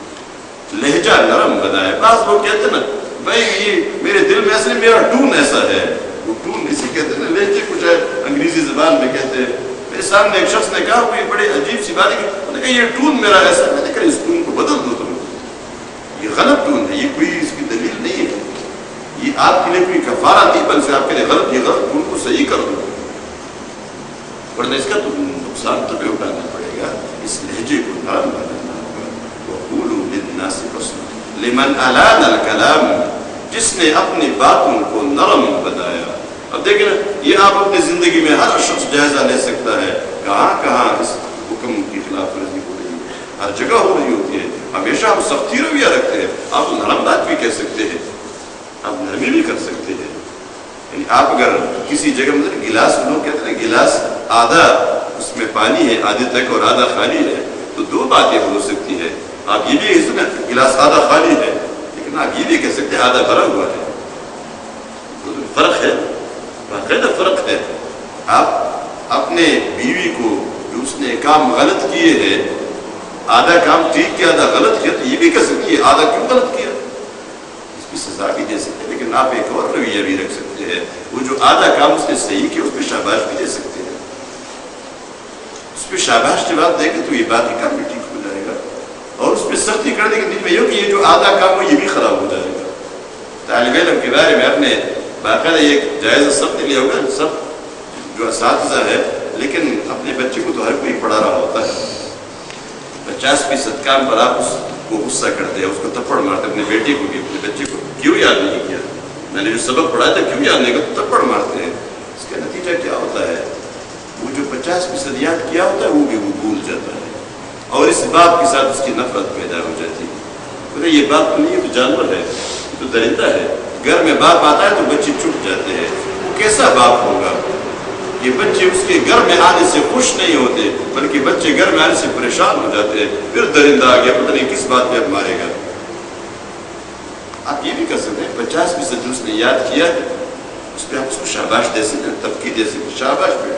[SPEAKER 1] لہجہ نرم بنایا. بعض لوگ کہتے ہیں نا بھائی یہ میرے دل میں اصل میرا ٹون ایسا ہے. وہ ٹون اسے کہتے ہیں نا، لہجے کچھ ہے انگریزی زبان میں کہتے ہیں. میرے سامنے ایک شخص نے کہا، کوئی بڑی عجیب سی بات ہے، انہوں نے کہا یہ ٹون میرا ایسا. میں نے کہا اس ٹون کو بدل دو تم، یہ غلط ٹون ہے، یہ کوئی اس کی دلیل نہیں ہے، یہ آپ کے لیے کوئی کفارہ نہیں، بلکہ آپ کے لیے غلط، یہ غلط ٹون کو صحیح کر دو، ورنہ اس کا تو نقصان تمہیں اٹھانا پڑے گا. اس لہجے کو نرم بنانا ہوگا. وقولوا للناس حسنا، لمن الان الکلام، جس نے اپنی باتوں کو نرم بنایا. اب دیکھیں نا، یہ آپ اپنی زندگی میں ہر شخص جائزہ لے سکتا ہے، کہاں کہاں اس حکم کی خلاف ورزی ہو رہی ہے، ہر جگہ ہو رہی ہوتی ہے. ہمیشہ ہم سختی رویہ رکھتے ہیں. آپ نرم بات بھی کہہ سکتے ہیں، آپ نرمی بھی کر سکتے ہیں. یعنی آپ اگر کسی جگہ میں گلاس، لوگ کہتے ہیں گلاس آدھا اس میں پانی ہے آدھے تک اور آدھا خالی ہے، تو دو باتیں ہو سکتی ہے. آپ یہ بھی کہہ سکتے ہیں گلاس آدھا خالی ہے، لیکن آپ یہ بھی کہہ سکتے ہیں آدھا بھرا ہوا ہے. فرق ہے، باقاعدہ فرق ہے. آپ اپنے بیوی کو جو اس نے کام غلط کیے ہیں، آدھا کام ٹھیک کیا آدھا غلط کیا، تو یہ بھی کہہ سکتی ہے آدھا کیوں غلط کیا، اس کی سزا بھی دے سکتے ہیں. لیکن آپ ایک اور رویہ بھی رکھ سکتے ہیں، وہ جو آدھا کام اس نے صحیح کیا اس پہ شاباش بھی دے سکتے ہیں. اس پہ شاباش جب آپ دیں گے تو یہ باقی کام بھی ٹھیک ہو جائے گا، اور اس پہ سختی کرنے کے نیت میں یہ ہو کہ یہ جو آدھا کام ہو یہ بھی خراب ہو جائے گا. طالب علم کے بارے میں اپنے باقاعدہ ایک جائزہ سب نے لیا ہوگا، سب جو اساتذہ ہے، لیکن اپنے بچے کو تو ہر کوئی پڑھا رہا ہوتا ہے. 50% کام پر آپ اس کو غصہ کرتے ہیں، اس کو تھپڑ مارتے. اپنے بیٹے کو بھی، اپنے بچے کو کیوں یاد نہیں کیا، میں نے جو سبق پڑھایا تھا کیوں یاد نہیں کیا، تھپڑ مارتے ہیں. اس کا نتیجہ کیا ہوتا ہے، وہ جو 50% یاد کیا ہوتا ہے وہ بھی وہ بھول جاتا ہے، اور اس باپ کے ساتھ اس کی نفرت پیدا ہو جاتی ہے. یہ باپ تو نہیں ہے، تو جانور ہے، تو درندہ ہے. گھر میں باپ آتا ہے تو بچے چھپ جاتے ہیں. وہ کیسا باپ ہوگا؟ یہ بچے اس کے گھر میں آنے سے خوش نہیں ہوتے، بلکہ بچے گھر میں آنے سے پریشان ہو جاتے ہیں. پھر درندہ آ گیا، پتہ نہیں کس بات پہ اب مارے گا. آپ یہ بھی کر سکتے ہیں 50% جو اس نے یاد کیا اس پہ آپ اس کو شاباش دے سکتے، تبکی دے سکتے، شاباش پہ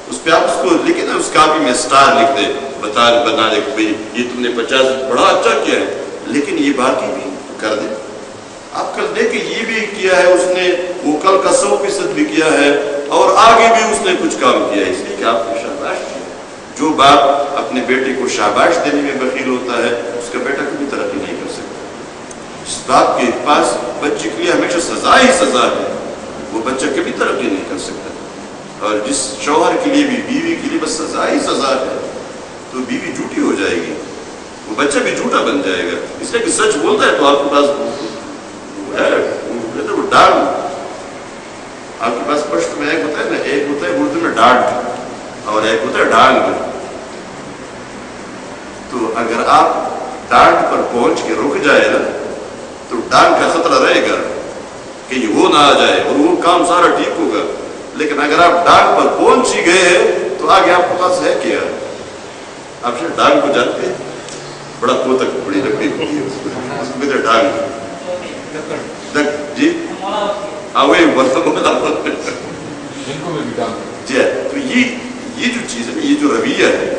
[SPEAKER 1] اس پہ آپ اس کو لکھے نا، اس کاپی میں اسٹار لکھ دے، بنا دے کہ یہ تم نے 50 بڑا اچھا کیا ہے، لیکن یہ باقی بھی کر دے. آپ کل دیکھیں یہ بھی کیا ہے اس نے، وہ کل کا 100% بھی کیا ہے، اور آگے بھی اس نے کچھ کام کیا ہے، اس لیے کہ آپ کو شاباش دیا. جو باپ اپنے بیٹے کو شاباش دینے میں بخیل ہوتا ہے، اس کا بیٹا کبھی ترقی نہیں کر سکتا. اس باپ کے پاس بچے کے لیے ہمیشہ سزا ہی سزا ہے، وہ بچہ کبھی ترقی نہیں کر سکتا. اور جس شوہر کے لیے بھی، بیوی کے لیے بس سزا ہی سزا ہے، تو بیوی جھوٹی ہو جائے گی، وہ بچہ بھی جھوٹا بن جائے گا. اس لیے کہ سچ بولتا ہے تو آپ کے پاس وہ ڈانٹ، آپ کے پاس پشت میں ایک ہوتا ہے نا، ایک ہوتا ہے اردو میں ڈانٹ اور ایک ہوتا ہے ڈانگ. تو اگر آپ ڈانٹ پر پہنچ کے رک جائے نا تو ڈانگ کا خطرہ رہے گا کہ وہ نہ آ جائے اور وہ کام سارا ٹھیک ہوگا. لیکن اگر آپ ڈانگ پر پہنچ ہی گئے ہیں تو آگے آپ کے پاس ہے کیا؟ آپ شاید ڈانگ کو جانتے ہیں، بڑا کوتک، بڑی لکڑی ہوتی ہے، اس کو کہتے ہیں ڈانگ. جی ہاں وہی جی. تو یہ جو چیز ہے، یہ جو رویہ ہے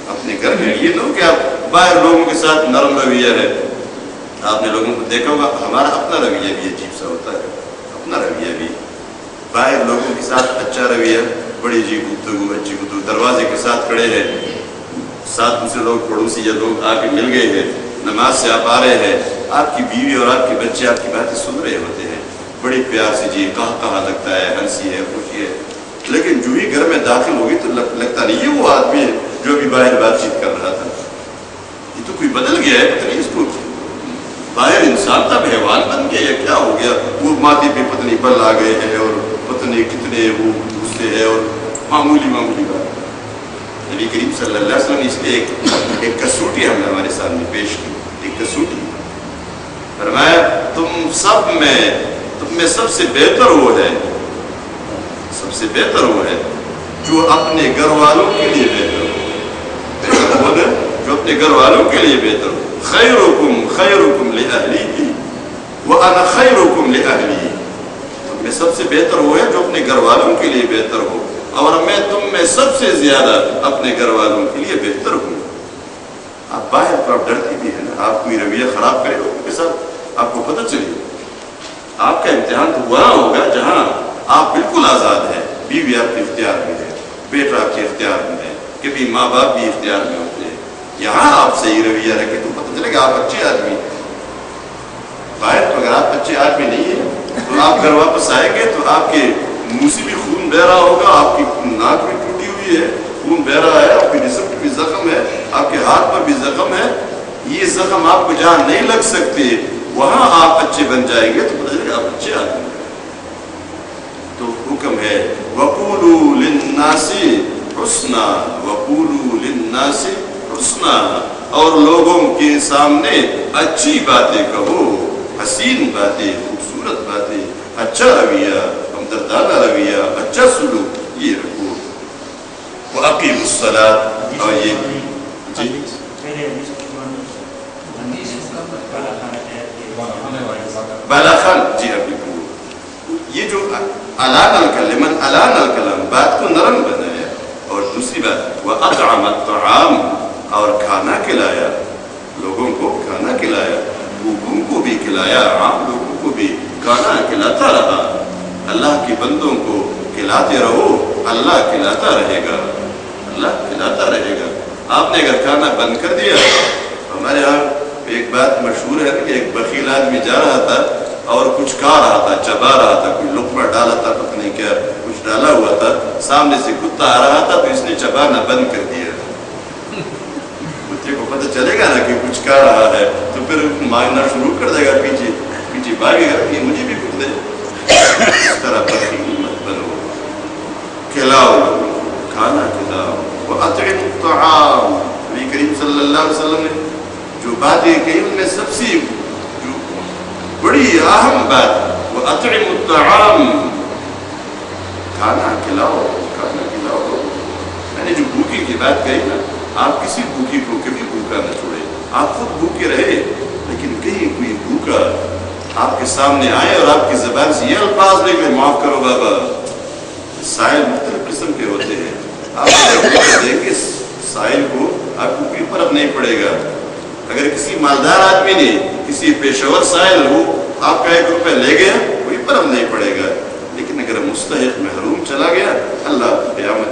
[SPEAKER 1] اپنے گھر میں، یہ نہ کہ آپ باہر لوگوں کے ساتھ نرم رویہ ہے. آپ نے لوگوں کو دیکھا ہوگا ہمارا اپنا رویہ بھی عجیب سا ہوتا ہے، اپنا رویہ بھی. باہر لوگوں کے ساتھ اچھا رویہ، بڑی جی گفتگو، اچھی گفتگو، دروازے کے ساتھ کھڑے ہیں، ساتھ دوسرے لوگ پڑوسی یا لوگ آ کے مل گئے ہیں، نماز سے آپ آ رہے ہیں، آپ کی بیوی اور آپ کے بچے آپ کی باتیں سن رہے ہوتے ہیں بڑی پیار سے، جی کہاں لگتا ہے، ہنسی ہے، خوشی ہے. لیکن جو ہی گھر میں داخل ہوگی تو لگتا نہیں یہ وہ آدمی ہے جو ابھی باہر بات چیت کر رہا تھا. یہ تو کوئی بدل گیا ہے، پتہ نہیں اس کو، باہر انسان تھا حیوان بن گیا یا کیا ہو گیا. وہ ماتھے پہ پتہ نہیں بل آ گئے ہیں اور پتہ نہیں کتنے وہ غصے ہے، اور معمولی بات. نبی کریم صلی اللہ علیہ وسلم نے اس لیے ایک کسوٹی ہم نے ہمارے سامنے پیش کی، ایک کسوٹی. فرمایا تم میں سب سے بہتر وہ ہے، سب سے بہتر وہ ہے جو اپنے گھر والوں کے لیے بہتر ہو. وہ ہے جو اپنے گھر والوں کے لیے بہتر ہو. خیرکم لأہلیہ وأنا خیرکم لأہلی. تم میں سب سے بہتر وہ ہے جو اپنے گھر والوں کے لیے بہتر ہو، اور میں تم میں سب سے زیادہ اپنے گھر والوں کے لیے بہتر ہوں. آپ باہر تو آپ ڈرتے بھی ہیں نا، آپ کوئی رویہ خراب کرے لوگوں کے ساتھ، آپ کو پتہ چلے. آپ کا امتحان تو وہاں ہوگا جہاں آپ بالکل آزاد ہیں، بیوی آپ کے اختیار میں ہے، بیٹا آپ کے اختیار میں ہے، کبھی ماں باپ بھی اختیار میں ہوتے ہیں. یہاں آپ صحیح رویہ رکھیں تو پتہ چلے گا آپ اچھے آدمی ہیں. باہر تو اگر آپ اچھے آدمی نہیں ہیں تو آپ گھر واپس آئیں گے تو آپ کے منہ سے بھی خون بہ رہا ہوگا، آپ کی ناک بھی ٹوٹی ہوئی ہے، خون بہ رہا ہے، آپ کی جسم بھی زخم ہے، آپ کے ہاتھ پر بھی زخم ہے. یہ زخم آپ کو جہاں نہیں لگ سکتے وہاں آپ اچھے بن جائیں گے تو پتہ چلے گا آپ اچھے آدمی ہیں. تو حکم ہے وَقُولُوا لِلنَّاسِ حُسْنًا، وَقُولُوا لِلنَّاسِ حُسْنًا، اور لوگوں کے سامنے اچھی باتیں کہو، حسین باتیں، خوبصورت باتیں، اچھا رویہ، ہمدردانہ رویہ، اچھا سلوک یہ رکھو. وَأَقِیمُوا الصَّلَاةَ، اور یہ جی بالاخان جی ابھی یہ جو علان الکلم، علان الکلام، بات کو نرم بنایا. اور دوسری بات وَأَطْعَمَ الطَّعَامَ، اور کھانا کھلایا، لوگوں کو کھانا کھلایا، بھوکوں کو بھی کھلایا، عام لوگوں کو بھی کھانا کھلاتا رہا. اللہ کے بندوں کو کھلاتے رہو، اللہ کھلاتا رہے گا، اللہ کھلاتا رہے گا. آپ نے اگر کھانا بند کر دیا، ہمارے یہاں ایک بات مشہور ہے کہ ایک بخیل آدمی جا رہا تھا اور کچھ کھا رہا تھا، چبا رہا تھا، کوئی لقمہ ڈالا تھا، پتہ نہیں کیا کچھ ڈالا ہوا تھا، سامنے سے کتا آ رہا تھا تو اس نے چبانا بند کر دیا. کتے کو پتہ چلے گا نا کہ کچھ کھا رہا ہے تو پھر مانگنا شروع کر دے گا، پیچھے پیچھے بھاگے گا کہ مجھے بھی کچھ دے. اس طرح بخیل مت بنو، کھلاؤ لوگوں کو، کھانا کھلاؤ. وَأَطْعِمُوا الطَّعَامَ، نبی کریم صلی اللہ علیہ وسلم نے جو باتیں کہیں ان میں سب سے جو بڑی اہم بات وَأَطْعِمُوا الطَّعَامَ، کھانا کھلاؤ، کھانا کھلاؤ. میں نے جو بھوکی کی بات کہی نا، آپ کسی بھوکی کو کبھی بھوکا نہ چھوڑے. آپ خود بھوکے رہے لیکن کہیں کوئی بھوکا آپ کے سامنے آئے اور آپ کی زبان سے یہ الفاظ نکلے معاف کرو بابا. سائل مختلف قسم کے ہوتے ہیں. آپ دیکھ کے سائل کو آپ کو کوئی فرق نہیں پڑے گا. اگر کسی مالدار آدمی نے کسی پیشور سائل ہو آپ کا 1 روپے لے گیا کوئی فرق نہیں پڑے گا. لیکن اگر مستحق محروم چلا گیا اللہ قیامت